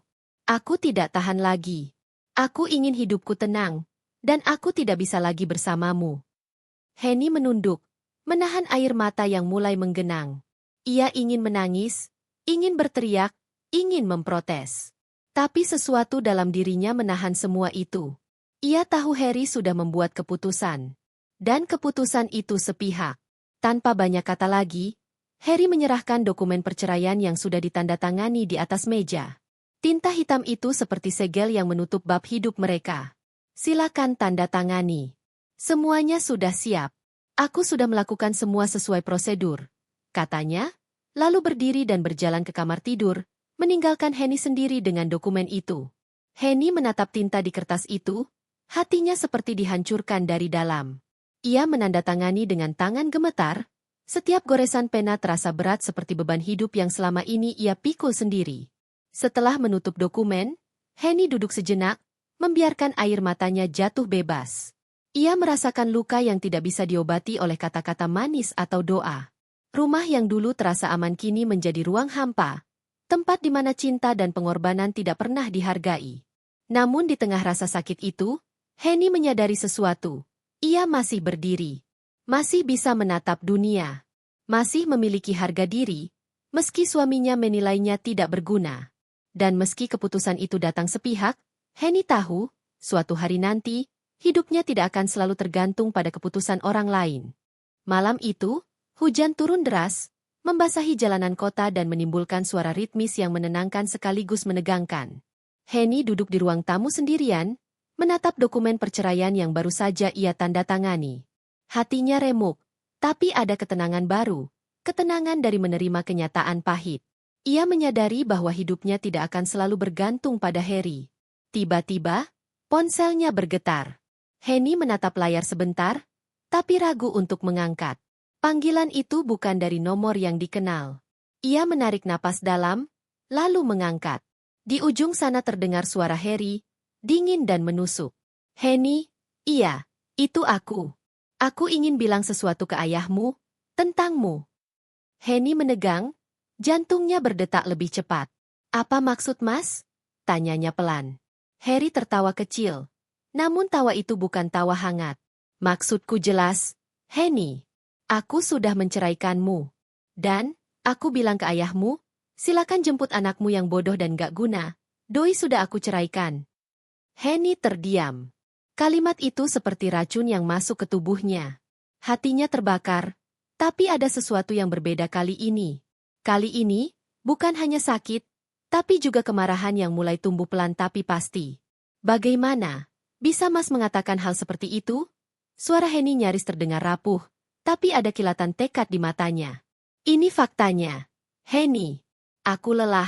Aku tidak tahan lagi. Aku ingin hidupku tenang, dan aku tidak bisa lagi bersamamu. Henny menunduk, menahan air mata yang mulai menggenang. Ia ingin menangis, ingin berteriak, ingin memprotes. Tapi sesuatu dalam dirinya menahan semua itu. Ia tahu Harry sudah membuat keputusan. Dan keputusan itu sepihak. Tanpa banyak kata lagi, Harry menyerahkan dokumen perceraian yang sudah ditandatangani di atas meja. Tinta hitam itu seperti segel yang menutup bab hidup mereka. Silakan tanda tangani. Semuanya sudah siap. Aku sudah melakukan semua sesuai prosedur, katanya, lalu berdiri dan berjalan ke kamar tidur, meninggalkan Henny sendiri dengan dokumen itu. Henny menatap tinta di kertas itu, hatinya seperti dihancurkan dari dalam. Ia menandatangani dengan tangan gemetar, setiap goresan pena terasa berat seperti beban hidup yang selama ini ia pikul sendiri. Setelah menutup dokumen, Henny duduk sejenak, membiarkan air matanya jatuh bebas. Ia merasakan luka yang tidak bisa diobati oleh kata-kata manis atau doa. Rumah yang dulu terasa aman kini menjadi ruang hampa, tempat di mana cinta dan pengorbanan tidak pernah dihargai. Namun di tengah rasa sakit itu, Henny menyadari sesuatu. Ia masih berdiri. Masih bisa menatap dunia. Masih memiliki harga diri, meski suaminya menilainya tidak berguna. Dan meski keputusan itu datang sepihak, Henny tahu, suatu hari nanti, hidupnya tidak akan selalu tergantung pada keputusan orang lain. Malam itu, hujan turun deras, membasahi jalanan kota dan menimbulkan suara ritmis yang menenangkan sekaligus menegangkan. Henny duduk di ruang tamu sendirian, menatap dokumen perceraian yang baru saja ia tanda tangani. Hatinya remuk, tapi ada ketenangan baru, ketenangan dari menerima kenyataan pahit. Ia menyadari bahwa hidupnya tidak akan selalu bergantung pada Harry. Tiba-tiba, ponselnya bergetar. Henny menatap layar sebentar, tapi ragu untuk mengangkat. Panggilan itu bukan dari nomor yang dikenal. Ia menarik napas dalam, lalu mengangkat. Di ujung sana terdengar suara Harry, dingin dan menusuk. Henny, iya, itu aku. Aku ingin bilang sesuatu ke ayahmu, tentangmu. Henny menegang, jantungnya berdetak lebih cepat. Apa maksud Mas? Tanyanya pelan. Harry tertawa kecil, namun tawa itu bukan tawa hangat. Maksudku jelas, Henny. Aku sudah menceraikanmu. Dan, aku bilang ke ayahmu, silakan jemput anakmu yang bodoh dan gak guna. Doi sudah aku ceraikan. Henny terdiam. Kalimat itu seperti racun yang masuk ke tubuhnya. Hatinya terbakar, tapi ada sesuatu yang berbeda kali ini. Kali ini, bukan hanya sakit, tapi juga kemarahan yang mulai tumbuh pelan tapi pasti. Bagaimana? Bisa Mas mengatakan hal seperti itu? Suara Henny nyaris terdengar rapuh. Tapi ada kilatan tekad di matanya. Ini faktanya. Henny, aku lelah.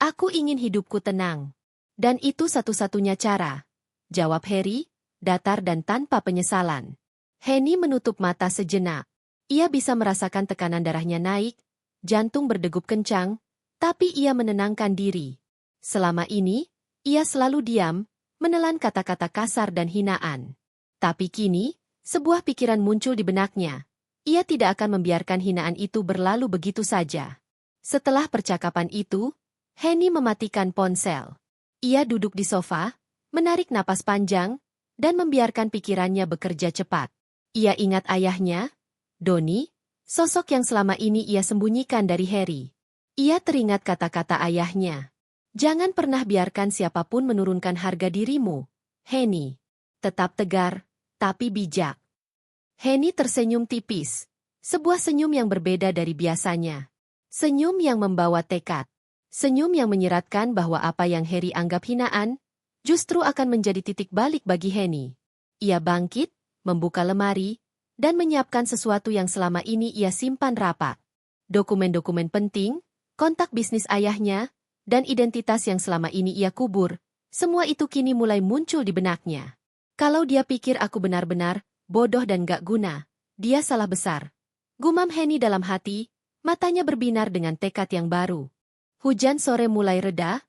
Aku ingin hidupku tenang. Dan itu satu-satunya cara. Jawab Harry, datar dan tanpa penyesalan. Henny menutup mata sejenak. Ia bisa merasakan tekanan darahnya naik, jantung berdegup kencang, tapi ia menenangkan diri. Selama ini, Ia selalu diam, menelan kata-kata kasar dan hinaan. Tapi kini, sebuah pikiran muncul di benaknya. Ia tidak akan membiarkan hinaan itu berlalu begitu saja. Setelah percakapan itu, Henny mematikan ponsel. Ia duduk di sofa, menarik napas panjang, dan membiarkan pikirannya bekerja cepat. Ia ingat ayahnya, Donnie, sosok yang selama ini ia sembunyikan dari Harry. Ia teringat kata-kata ayahnya. Jangan pernah biarkan siapapun menurunkan harga dirimu, Henny. Tetap tegar, tapi bijak. Henny tersenyum tipis. Sebuah senyum yang berbeda dari biasanya. Senyum yang membawa tekad. Senyum yang menyiratkan bahwa apa yang Harry anggap hinaan, justru akan menjadi titik balik bagi Henny. Ia bangkit, membuka lemari, dan menyiapkan sesuatu yang selama ini ia simpan rapat. Dokumen-dokumen penting, kontak bisnis ayahnya, dan identitas yang selama ini ia kubur, semua itu kini mulai muncul di benaknya. Kalau dia pikir aku benar-benar bodoh dan gak guna, dia salah besar. Gumam Henny dalam hati, matanya berbinar dengan tekad yang baru. Hujan sore mulai reda,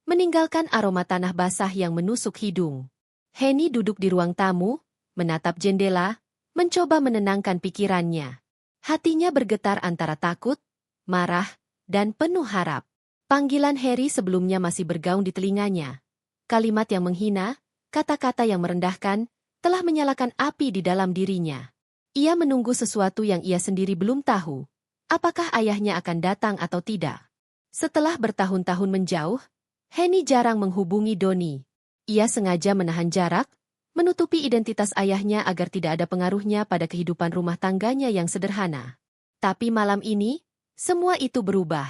meninggalkan aroma tanah basah yang menusuk hidung. Henny duduk di ruang tamu, menatap jendela, mencoba menenangkan pikirannya. Hatinya bergetar antara takut, marah, dan penuh harap. Panggilan Harry sebelumnya masih bergaung di telinganya. Kalimat yang menghina, kata-kata yang merendahkan, telah menyalakan api di dalam dirinya. Ia menunggu sesuatu yang ia sendiri belum tahu. Apakah ayahnya akan datang atau tidak? Setelah bertahun-tahun menjauh, Henny jarang menghubungi Donnie. Ia sengaja menahan jarak, menutupi identitas ayahnya agar tidak ada pengaruhnya pada kehidupan rumah tangganya yang sederhana. Tapi malam ini, semua itu berubah.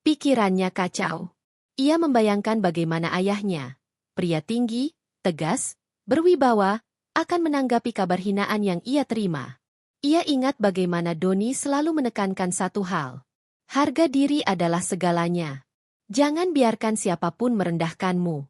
Pikirannya kacau. Ia membayangkan bagaimana ayahnya, pria tinggi, tegas, berwibawa, akan menanggapi kabar hinaan yang ia terima. Ia ingat bagaimana Donnie selalu menekankan satu hal. Harga diri adalah segalanya. Jangan biarkan siapapun merendahkanmu.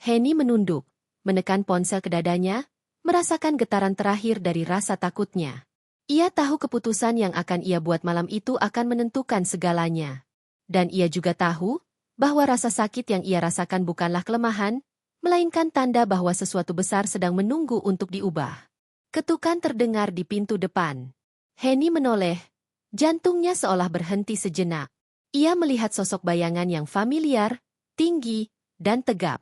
Henny menunduk, menekan ponsel ke dadanya, merasakan getaran terakhir dari rasa takutnya. Ia tahu keputusan yang akan ia buat malam itu akan menentukan segalanya. Dan ia juga tahu bahwa rasa sakit yang ia rasakan bukanlah kelemahan, melainkan tanda bahwa sesuatu besar sedang menunggu untuk diubah. Ketukan terdengar di pintu depan. Henny menoleh. Jantungnya seolah berhenti sejenak. Ia melihat sosok bayangan yang familiar, tinggi, dan tegap.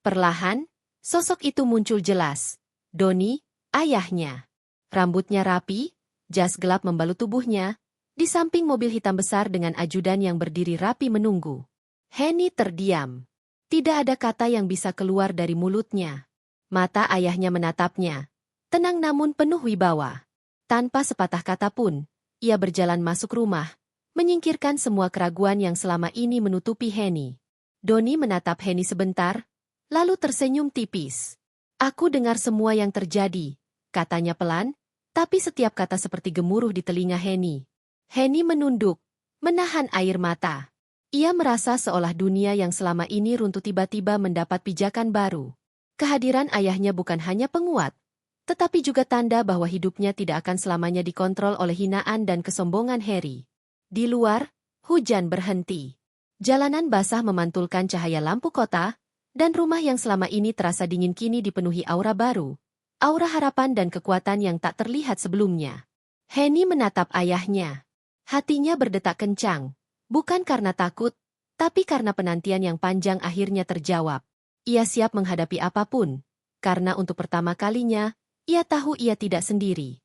Perlahan, sosok itu muncul jelas. Donnie, ayahnya. Rambutnya rapi, jas gelap membalut tubuhnya, di samping mobil hitam besar dengan ajudan yang berdiri rapi menunggu. Henny terdiam. Tidak ada kata yang bisa keluar dari mulutnya. Mata ayahnya menatapnya. Tenang namun penuh wibawa. Tanpa sepatah kata pun, ia berjalan masuk rumah, menyingkirkan semua keraguan yang selama ini menutupi Henny. Donnie menatap Henny sebentar, lalu tersenyum tipis. Aku dengar semua yang terjadi, katanya pelan, tapi setiap kata seperti gemuruh di telinga Henny. Henny menunduk, menahan air mata. Ia merasa seolah dunia yang selama ini runtuh tiba-tiba mendapat pijakan baru. Kehadiran ayahnya bukan hanya penguat, tetapi juga tanda bahwa hidupnya tidak akan selamanya dikontrol oleh hinaan dan kesombongan Harry. Di luar, hujan berhenti. Jalanan basah memantulkan cahaya lampu kota, dan rumah yang selama ini terasa dingin kini dipenuhi aura baru. Aura harapan dan kekuatan yang tak terlihat sebelumnya. Henny menatap ayahnya. Hatinya berdetak kencang, bukan karena takut, tapi karena penantian yang panjang akhirnya terjawab. Ia siap menghadapi apapun, karena untuk pertama kalinya, ia tahu ia tidak sendiri.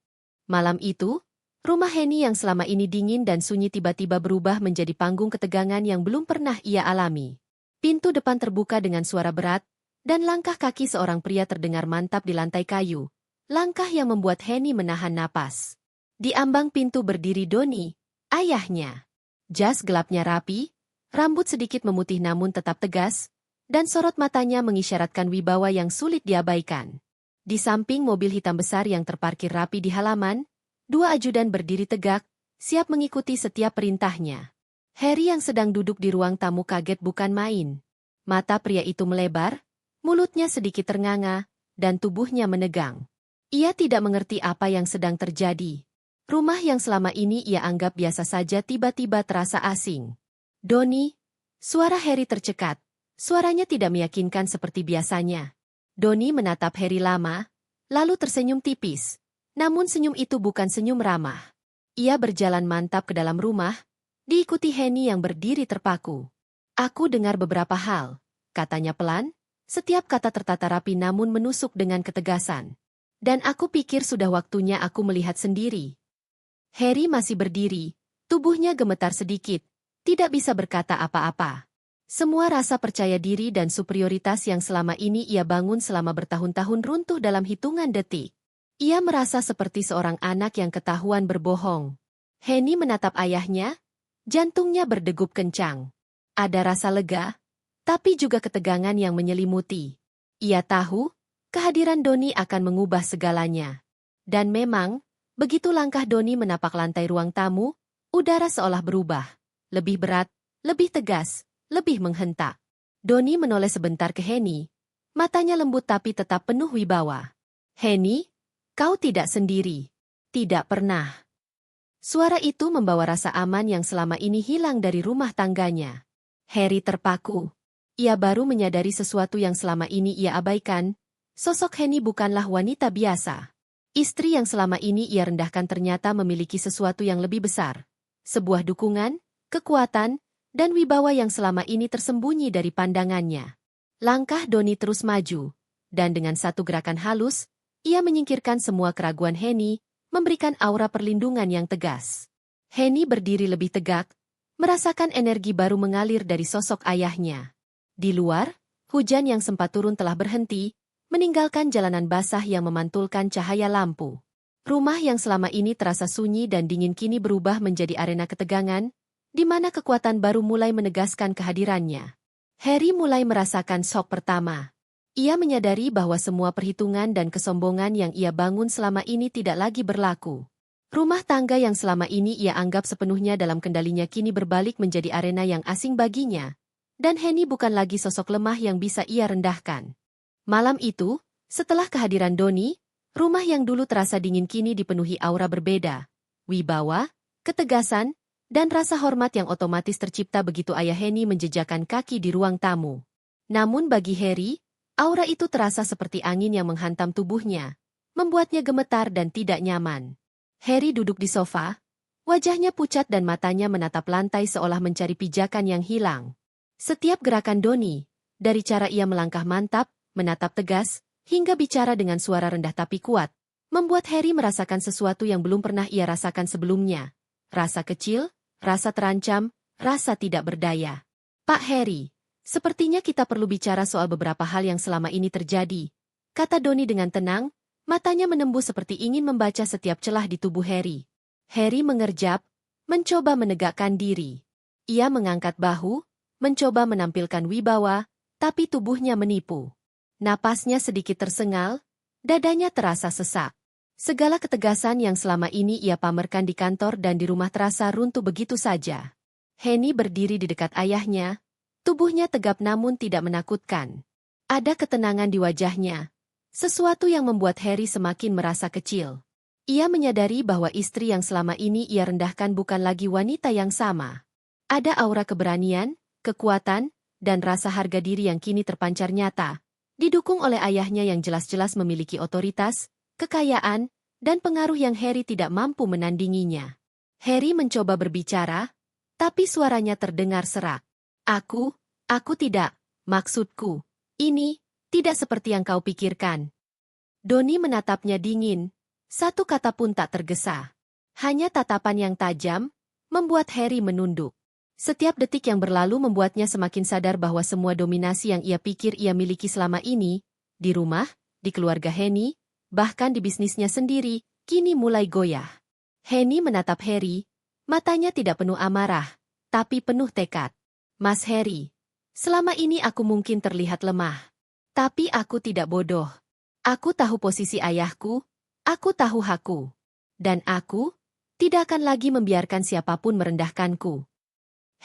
Malam itu, rumah Henny yang selama ini dingin dan sunyi tiba-tiba berubah menjadi panggung ketegangan yang belum pernah ia alami. Pintu depan terbuka dengan suara berat, dan langkah kaki seorang pria terdengar mantap di lantai kayu. Langkah yang membuat Henny menahan napas. Di ambang pintu berdiri Donnie, ayahnya. Jas gelapnya rapi, rambut sedikit memutih namun tetap tegas, dan sorot matanya mengisyaratkan wibawa yang sulit diabaikan. Di samping mobil hitam besar yang terparkir rapi di halaman, dua ajudan berdiri tegak, siap mengikuti setiap perintahnya. Harry yang sedang duduk di ruang tamu kaget bukan main. Mata pria itu melebar, mulutnya sedikit ternganga, dan tubuhnya menegang. Ia tidak mengerti apa yang sedang terjadi. Rumah yang selama ini ia anggap biasa saja tiba-tiba terasa asing. Donnie, suara Harry tercekat, Suaranya tidak meyakinkan seperti biasanya. Donnie menatap Harry lama, lalu tersenyum tipis. Namun senyum itu bukan senyum ramah. Ia berjalan mantap ke dalam rumah, diikuti Henny yang berdiri terpaku. Aku dengar beberapa hal, katanya pelan, setiap kata tertata rapi namun menusuk dengan ketegasan. Dan aku pikir sudah waktunya aku melihat sendiri. Harry masih berdiri, tubuhnya gemetar sedikit, tidak bisa berkata apa-apa. Semua rasa percaya diri dan superioritas yang selama ini ia bangun selama bertahun-tahun runtuh dalam hitungan detik. Ia merasa seperti seorang anak yang ketahuan berbohong. Henny menatap ayahnya, jantungnya berdegup kencang. Ada rasa lega, tapi juga ketegangan yang menyelimuti. Ia tahu, kehadiran Donnie akan mengubah segalanya. Dan memang, begitu langkah Donnie menapak lantai ruang tamu, udara seolah berubah. Lebih berat, lebih tegas, lebih menghentak. Donnie menoleh sebentar ke Henny. Matanya lembut tapi tetap penuh wibawa. Henny, kau tidak sendiri. Tidak pernah. Suara itu membawa rasa aman yang selama ini hilang dari rumah tangganya. Harry terpaku. Ia baru menyadari sesuatu yang selama ini ia abaikan. Sosok Henny bukanlah wanita biasa. Istri yang selama ini ia rendahkan ternyata memiliki sesuatu yang lebih besar. Sebuah dukungan, kekuatan, dan wibawa yang selama ini tersembunyi dari pandangannya. Langkah Donnie terus maju, dan dengan satu gerakan halus, ia menyingkirkan semua keraguan Henny, memberikan aura perlindungan yang tegas. Henny berdiri lebih tegak, merasakan energi baru mengalir dari sosok ayahnya. Di luar, hujan yang sempat turun telah berhenti, meninggalkan jalanan basah yang memantulkan cahaya lampu. Rumah yang selama ini terasa sunyi dan dingin kini berubah menjadi arena ketegangan, di mana kekuatan baru mulai menegaskan kehadirannya. Harry mulai merasakan shock pertama. Ia menyadari bahwa semua perhitungan dan kesombongan yang ia bangun selama ini tidak lagi berlaku. Rumah tangga yang selama ini ia anggap sepenuhnya dalam kendalinya kini berbalik menjadi arena yang asing baginya. Dan Henny bukan lagi sosok lemah yang bisa ia rendahkan. Malam itu, setelah kehadiran Donnie, rumah yang dulu terasa dingin kini dipenuhi aura berbeda. Wibawa, ketegasan, dan rasa hormat yang otomatis tercipta begitu ayah Henny menjejakkan kaki di ruang tamu. Namun bagi Harry, aura itu terasa seperti angin yang menghantam tubuhnya, membuatnya gemetar dan tidak nyaman. Harry duduk di sofa, wajahnya pucat dan matanya menatap lantai seolah mencari pijakan yang hilang. Setiap gerakan Donnie, dari cara ia melangkah mantap, menatap tegas, hingga bicara dengan suara rendah tapi kuat, membuat Harry merasakan sesuatu yang belum pernah ia rasakan sebelumnya. Rasa kecil, rasa terancam, rasa tidak berdaya. Pak Harry, sepertinya kita perlu bicara soal beberapa hal yang selama ini terjadi, kata Donnie dengan tenang, matanya menembus seperti ingin membaca setiap celah di tubuh Harry. Harry mengerjap, mencoba menegakkan diri. Ia mengangkat bahu, mencoba menampilkan wibawa, tapi tubuhnya menipu. Napasnya sedikit tersengal, dadanya terasa sesak. Segala ketegasan yang selama ini ia pamerkan di kantor dan di rumah terasa runtuh begitu saja. Henny berdiri di dekat ayahnya, tubuhnya tegap namun tidak menakutkan. Ada ketenangan di wajahnya, sesuatu yang membuat Harry semakin merasa kecil. Ia menyadari bahwa istri yang selama ini ia rendahkan bukan lagi wanita yang sama. Ada aura keberanian, kekuatan, dan rasa harga diri yang kini terpancar nyata, didukung oleh ayahnya yang jelas-jelas memiliki otoritas, kekayaan, dan pengaruh yang Harry tidak mampu menandinginya. Harry mencoba berbicara, tapi suaranya terdengar serak. Aku tidak, maksudku, ini, tidak seperti yang kau pikirkan. Donnie menatapnya dingin, satu kata pun tak tergesa. Hanya tatapan yang tajam, membuat Harry menunduk. Setiap detik yang berlalu membuatnya semakin sadar bahwa semua dominasi yang ia pikir ia miliki selama ini, di rumah, di keluarga Henny, bahkan di bisnisnya sendiri, kini mulai goyah. Henny menatap Harry, matanya tidak penuh amarah, tapi penuh tekad. Mas Harry, selama ini aku mungkin terlihat lemah. Tapi aku tidak bodoh. Aku tahu posisi ayahku, aku tahu hakku. Dan aku tidak akan lagi membiarkan siapapun merendahkanku.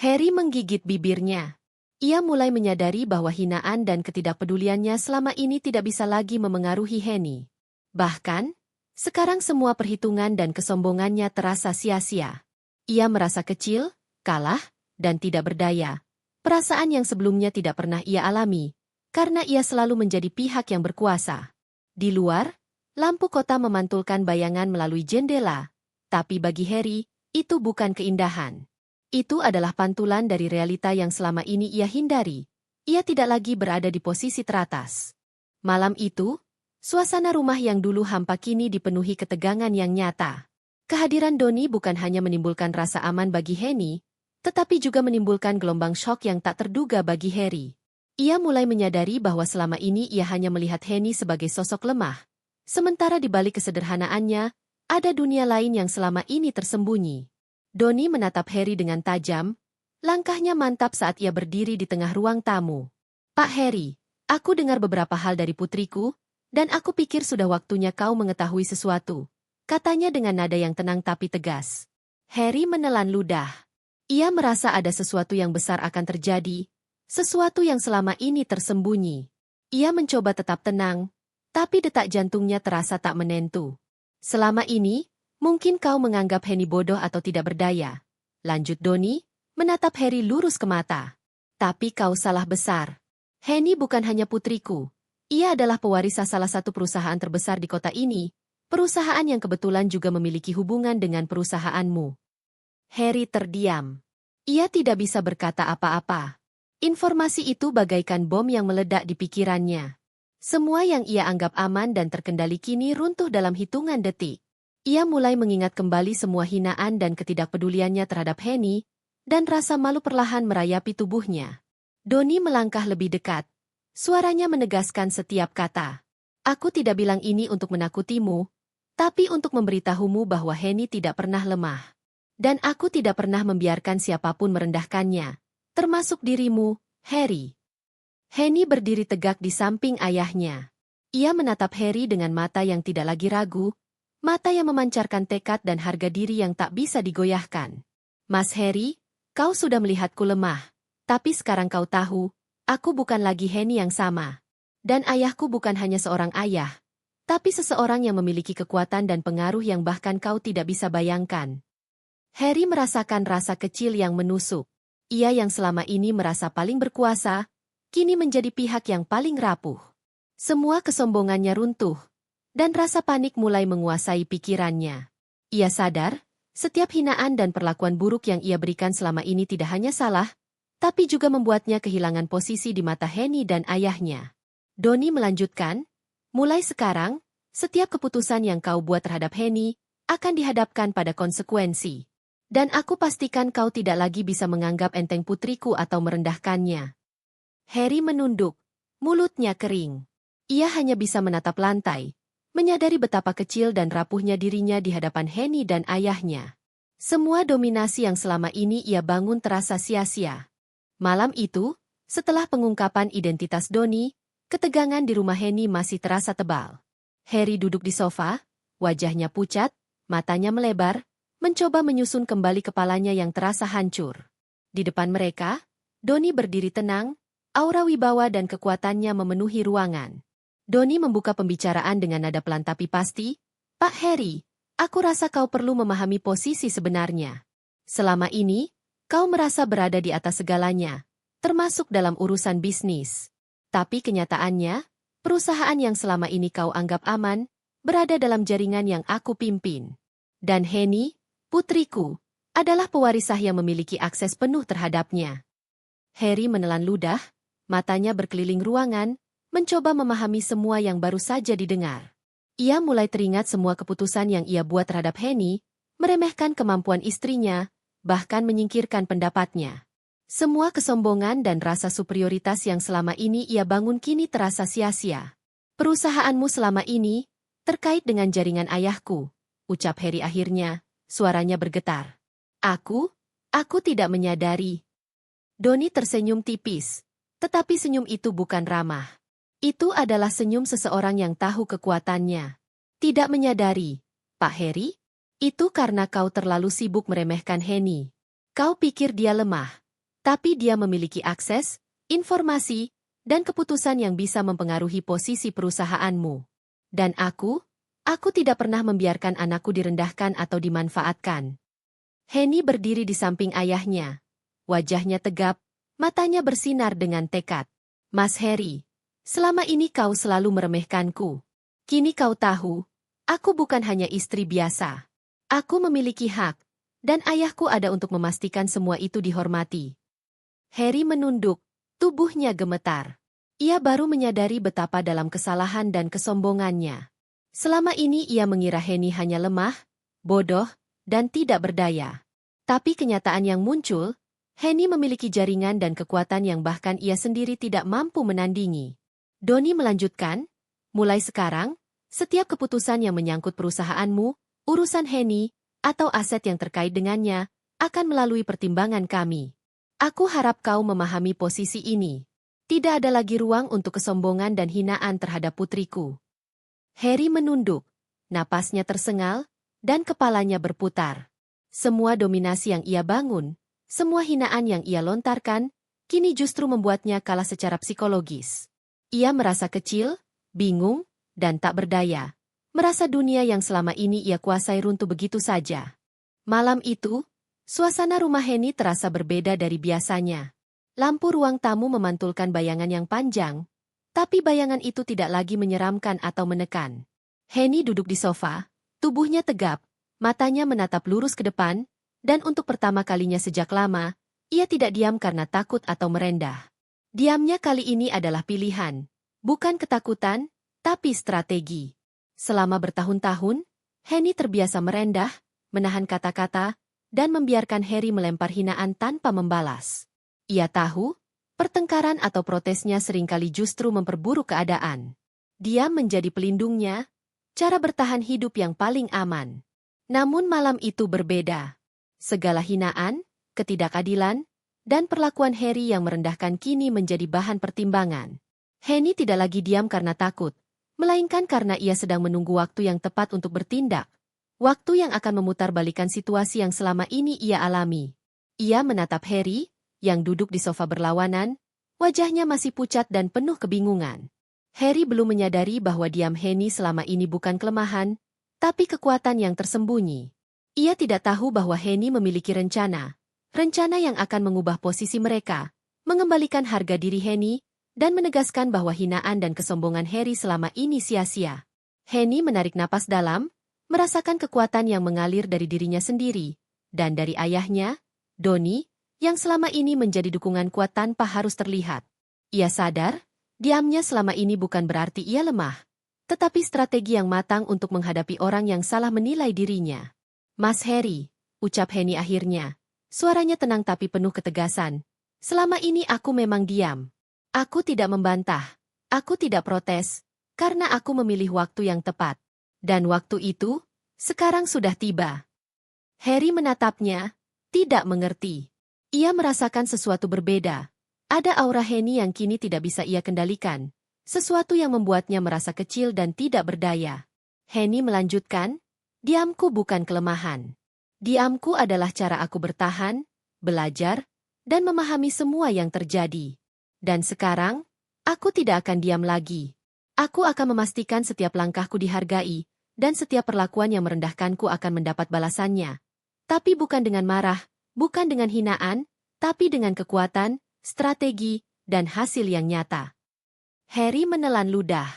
Harry menggigit bibirnya. Ia mulai menyadari bahwa hinaan dan ketidakpeduliannya selama ini tidak bisa lagi memengaruhi Henny. Bahkan, sekarang semua perhitungan dan kesombongannya terasa sia-sia. Ia merasa kecil, kalah, dan tidak berdaya. perasaan yang sebelumnya tidak pernah ia alami, karena ia selalu menjadi pihak yang berkuasa. Di luar, lampu kota memantulkan bayangan melalui jendela, tapi bagi Harry, itu bukan keindahan. Itu adalah pantulan dari realita yang selama ini ia hindari. Ia tidak lagi berada di posisi teratas. Malam itu, suasana rumah yang dulu hampa kini dipenuhi ketegangan yang nyata. Kehadiran Donnie bukan hanya menimbulkan rasa aman bagi Henny, tetapi juga menimbulkan gelombang shock yang tak terduga bagi Harry. Ia mulai menyadari bahwa selama ini ia hanya melihat Henny sebagai sosok lemah. Sementara di balik kesederhanaannya, ada dunia lain yang selama ini tersembunyi. Donnie menatap Harry dengan tajam, langkahnya mantap saat ia berdiri di tengah ruang tamu. "Pak Harry, aku dengar beberapa hal dari putriku, dan aku pikir sudah waktunya kau mengetahui sesuatu," katanya dengan nada yang tenang tapi tegas. Harry menelan ludah. Ia merasa ada sesuatu yang besar akan terjadi, sesuatu yang selama ini tersembunyi. Ia mencoba tetap tenang, tapi detak jantungnya terasa tak menentu. "Selama ini, mungkin kau menganggap Henny bodoh atau tidak berdaya," lanjut Donnie, menatap Harry lurus ke mata. "Tapi kau salah besar. Henny bukan hanya putriku. Ia adalah pewaris salah satu perusahaan terbesar di kota ini, perusahaan yang kebetulan juga memiliki hubungan dengan perusahaanmu." Harry terdiam. Ia tidak bisa berkata apa-apa. Informasi itu bagaikan bom yang meledak di pikirannya. Semua yang ia anggap aman dan terkendali kini runtuh dalam hitungan detik. Ia mulai mengingat kembali semua hinaan dan ketidakpeduliannya terhadap Henny, dan rasa malu perlahan merayapi tubuhnya. Donnie melangkah lebih dekat. Suaranya menegaskan setiap kata. "Aku tidak bilang ini untuk menakutimu, tapi untuk memberitahumu bahwa Henny tidak pernah lemah. Dan aku tidak pernah membiarkan siapapun merendahkannya, termasuk dirimu, Harry." Henny berdiri tegak di samping ayahnya. Ia menatap Harry dengan mata yang tidak lagi ragu, mata yang memancarkan tekad dan harga diri yang tak bisa digoyahkan. "Mas Harry, kau sudah melihatku lemah, tapi sekarang kau tahu, aku bukan lagi Henny yang sama. Dan ayahku bukan hanya seorang ayah, tapi seseorang yang memiliki kekuatan dan pengaruh yang bahkan kau tidak bisa bayangkan." Harry merasakan rasa kecil yang menusuk. Ia yang selama ini merasa paling berkuasa, kini menjadi pihak yang paling rapuh. Semua kesombongannya runtuh, dan rasa panik mulai menguasai pikirannya. Ia sadar, setiap hinaan dan perlakuan buruk yang ia berikan selama ini tidak hanya salah, tapi juga membuatnya kehilangan posisi di mata Henny dan ayahnya. Donnie melanjutkan, "Mulai sekarang, setiap keputusan yang kau buat terhadap Henny akan dihadapkan pada konsekuensi. Dan aku pastikan kau tidak lagi bisa menganggap enteng putriku atau merendahkannya." Harry menunduk, mulutnya kering. Ia hanya bisa menatap lantai, menyadari betapa kecil dan rapuhnya dirinya di hadapan Henny dan ayahnya. Semua dominasi yang selama ini ia bangun terasa sia-sia. Malam itu, setelah pengungkapan identitas Donnie, ketegangan di rumah Henny masih terasa tebal. Harry duduk di sofa, wajahnya pucat, matanya melebar, mencoba menyusun kembali kepalanya yang terasa hancur. Di depan mereka, Donnie berdiri tenang, aura wibawa dan kekuatannya memenuhi ruangan. Donnie membuka pembicaraan dengan nada pelan tapi pasti, "Pak Harry, aku rasa kau perlu memahami posisi sebenarnya. Selama ini, kau merasa berada di atas segalanya, termasuk dalam urusan bisnis. Tapi kenyataannya, perusahaan yang selama ini kau anggap aman, berada dalam jaringan yang aku pimpin. Dan Henny, putriku, adalah pewaris sah yang memiliki akses penuh terhadapnya." Harry menelan ludah, matanya berkeliling ruangan, mencoba memahami semua yang baru saja didengar. Ia mulai teringat semua keputusan yang ia buat terhadap Henny, meremehkan kemampuan istrinya, bahkan menyingkirkan pendapatnya. Semua kesombongan dan rasa superioritas yang selama ini ia bangun kini terasa sia-sia. "Perusahaanmu selama ini, terkait dengan jaringan ayahku," ucap Harry akhirnya, suaranya bergetar. Aku tidak menyadari." Donnie tersenyum tipis. Tetapi senyum itu bukan ramah. Itu adalah senyum seseorang yang tahu kekuatannya. "Tidak menyadari, Pak Harry? Itu karena kau terlalu sibuk meremehkan Henny. Kau pikir dia lemah, tapi dia memiliki akses, informasi, dan keputusan yang bisa mempengaruhi posisi perusahaanmu. Dan aku tidak pernah membiarkan anakku direndahkan atau dimanfaatkan." Henny berdiri di samping ayahnya. Wajahnya tegap, Matanya bersinar dengan tekad. Mas Harry, selama ini kau selalu meremehkanku. Kini kau tahu, aku bukan hanya istri biasa. Aku memiliki hak, dan ayahku ada untuk memastikan semua itu dihormati. Harry menunduk, tubuhnya gemetar. Ia baru menyadari betapa dalam kesalahan dan kesombongannya. Selama ini ia mengira Henny hanya lemah, bodoh, dan tidak berdaya. Tapi kenyataan yang muncul, Henny memiliki jaringan dan kekuatan yang bahkan ia sendiri tidak mampu menandingi. Donnie melanjutkan, mulai sekarang, setiap keputusan yang menyangkut perusahaanmu, urusan Henny, atau aset yang terkait dengannya, akan melalui pertimbangan kami. Aku harap kau memahami posisi ini. Tidak ada lagi ruang untuk kesombongan dan hinaan terhadap putriku. Harry menunduk, napasnya tersengal, dan kepalanya berputar. Semua dominasi yang ia bangun, semua hinaan yang ia lontarkan, kini justru membuatnya kalah secara psikologis. Ia merasa kecil, bingung, dan tak berdaya. Merasa dunia yang selama ini ia kuasai runtuh begitu saja. Malam itu, suasana rumah Henny terasa berbeda dari biasanya. Lampu ruang tamu memantulkan bayangan yang panjang, tapi bayangan itu tidak lagi menyeramkan atau menekan. Henny duduk di sofa, tubuhnya tegap, matanya menatap lurus ke depan, dan untuk pertama kalinya sejak lama, ia tidak diam karena takut atau merendah. Diamnya kali ini adalah pilihan, bukan ketakutan, tapi strategi. Selama bertahun-tahun, Henny terbiasa merendah, menahan kata-kata, dan membiarkan Harry melempar hinaan tanpa membalas. Ia tahu, pertengkaran atau protesnya seringkali justru memperburuk keadaan. Diam menjadi pelindungnya, cara bertahan hidup yang paling aman. Namun malam itu berbeda. Segala hinaan, ketidakadilan, dan perlakuan Harry yang merendahkan kini menjadi bahan pertimbangan. Henny tidak lagi diam karena takut, melainkan karena ia sedang menunggu waktu yang tepat untuk bertindak. Waktu yang akan memutarbalikkan situasi yang selama ini ia alami. Ia menatap Harry, yang duduk di sofa berlawanan, wajahnya masih pucat dan penuh kebingungan. Harry belum menyadari bahwa diam Henny selama ini bukan kelemahan, tapi kekuatan yang tersembunyi. Ia tidak tahu bahwa Henny memiliki rencana yang akan mengubah posisi mereka, mengembalikan harga diri Henny, dan menegaskan bahwa hinaan dan kesombongan Harry selama ini sia-sia. Henny menarik napas dalam, merasakan kekuatan yang mengalir dari dirinya sendiri, dan dari ayahnya, Donnie, yang selama ini menjadi dukungan kuat tanpa harus terlihat. Ia sadar, diamnya selama ini bukan berarti ia lemah, tetapi strategi yang matang untuk menghadapi orang yang salah menilai dirinya. Mas Harry, ucap Henny akhirnya. Suaranya tenang tapi penuh ketegasan. Selama ini aku memang diam. Aku tidak membantah. Aku tidak protes. Karena aku memilih waktu yang tepat. Dan waktu itu, sekarang sudah tiba. Harry menatapnya, tidak mengerti. Ia merasakan sesuatu berbeda. Ada aura Henny yang kini tidak bisa ia kendalikan. Sesuatu yang membuatnya merasa kecil dan tidak berdaya. Henny melanjutkan, diamku bukan kelemahan. Diamku adalah cara aku bertahan, belajar, dan memahami semua yang terjadi. Dan sekarang, aku tidak akan diam lagi. Aku akan memastikan setiap langkahku dihargai, dan setiap perlakuan yang merendahkanku akan mendapat balasannya. Tapi bukan dengan marah, bukan dengan hinaan, tapi dengan kekuatan, strategi, dan hasil yang nyata. Harry menelan ludah.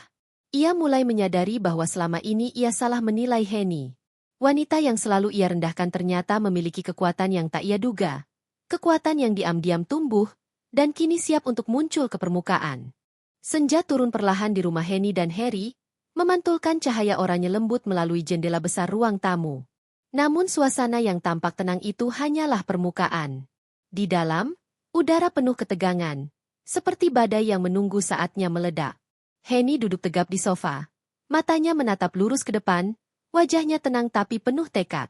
Ia mulai menyadari bahwa selama ini ia salah menilai Henny. Wanita yang selalu ia rendahkan ternyata memiliki kekuatan yang tak ia duga. Kekuatan yang diam-diam tumbuh, dan kini siap untuk muncul ke permukaan. Senja turun perlahan di rumah Henny dan Harry, memantulkan cahaya oranye lembut melalui jendela besar ruang tamu. Namun suasana yang tampak tenang itu hanyalah permukaan. Di dalam, udara penuh ketegangan, seperti badai yang menunggu saatnya meledak. Henny duduk tegap di sofa, matanya menatap lurus ke depan, wajahnya tenang tapi penuh tekad.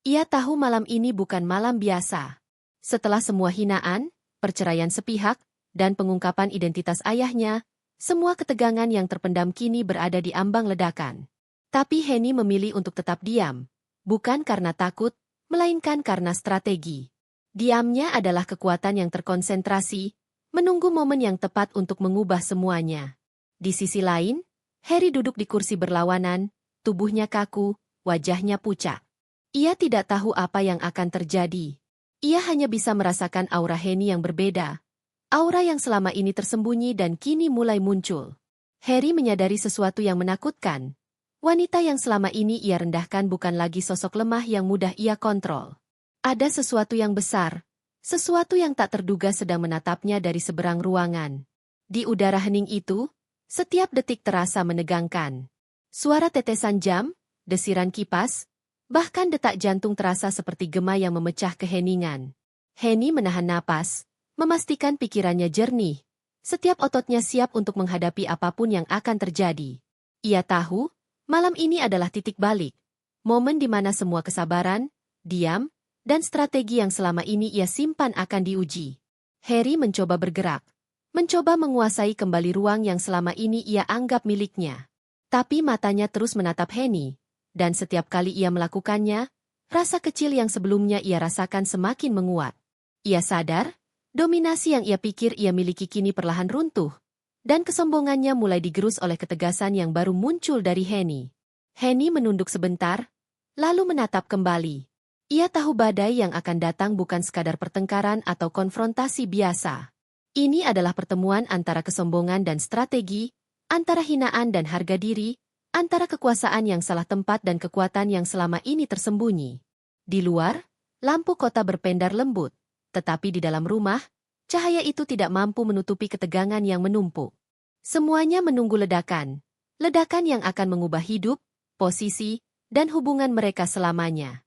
Ia tahu malam ini bukan malam biasa. Setelah semua hinaan, perceraian sepihak, dan pengungkapan identitas ayahnya, semua ketegangan yang terpendam kini berada di ambang ledakan. Tapi Henny memilih untuk tetap diam, bukan karena takut, melainkan karena strategi. Diamnya adalah kekuatan yang terkonsentrasi, menunggu momen yang tepat untuk mengubah semuanya. Di sisi lain, Harry duduk di kursi berlawanan, tubuhnya kaku, wajahnya pucat. Ia tidak tahu apa yang akan terjadi. Ia hanya bisa merasakan aura Henny yang berbeda. Aura yang selama ini tersembunyi dan kini mulai muncul. Harry menyadari sesuatu yang menakutkan. Wanita yang selama ini ia rendahkan bukan lagi sosok lemah yang mudah ia kontrol. Ada sesuatu yang besar, sesuatu yang tak terduga sedang menatapnya dari seberang ruangan. Di udara hening itu, setiap detik terasa menegangkan. Suara tetesan jam, desiran kipas, bahkan detak jantung terasa seperti gema yang memecah keheningan. Henny menahan napas, memastikan pikirannya jernih. Setiap ototnya siap untuk menghadapi apapun yang akan terjadi. Ia tahu, malam ini adalah titik balik. Momen di mana semua kesabaran, diam, dan strategi yang selama ini ia simpan akan diuji. Harry mencoba bergerak. Mencoba menguasai kembali ruang yang selama ini ia anggap miliknya. Tapi matanya terus menatap Henny. Dan setiap kali ia melakukannya, rasa kecil yang sebelumnya ia rasakan semakin menguat. Ia sadar, dominasi yang ia pikir ia miliki kini perlahan runtuh, dan kesombongannya mulai digerus oleh ketegasan yang baru muncul dari Henny. Henny menunduk sebentar, lalu menatap kembali. Ia tahu badai yang akan datang bukan sekadar pertengkaran atau konfrontasi biasa. Ini adalah pertemuan antara kesombongan dan strategi, antara hinaan dan harga diri, antara kekuasaan yang salah tempat dan kekuatan yang selama ini tersembunyi. Di luar, lampu kota berpendar lembut. Tetapi di dalam rumah, cahaya itu tidak mampu menutupi ketegangan yang menumpuk. Semuanya menunggu ledakan. Ledakan yang akan mengubah hidup, posisi, dan hubungan mereka selamanya.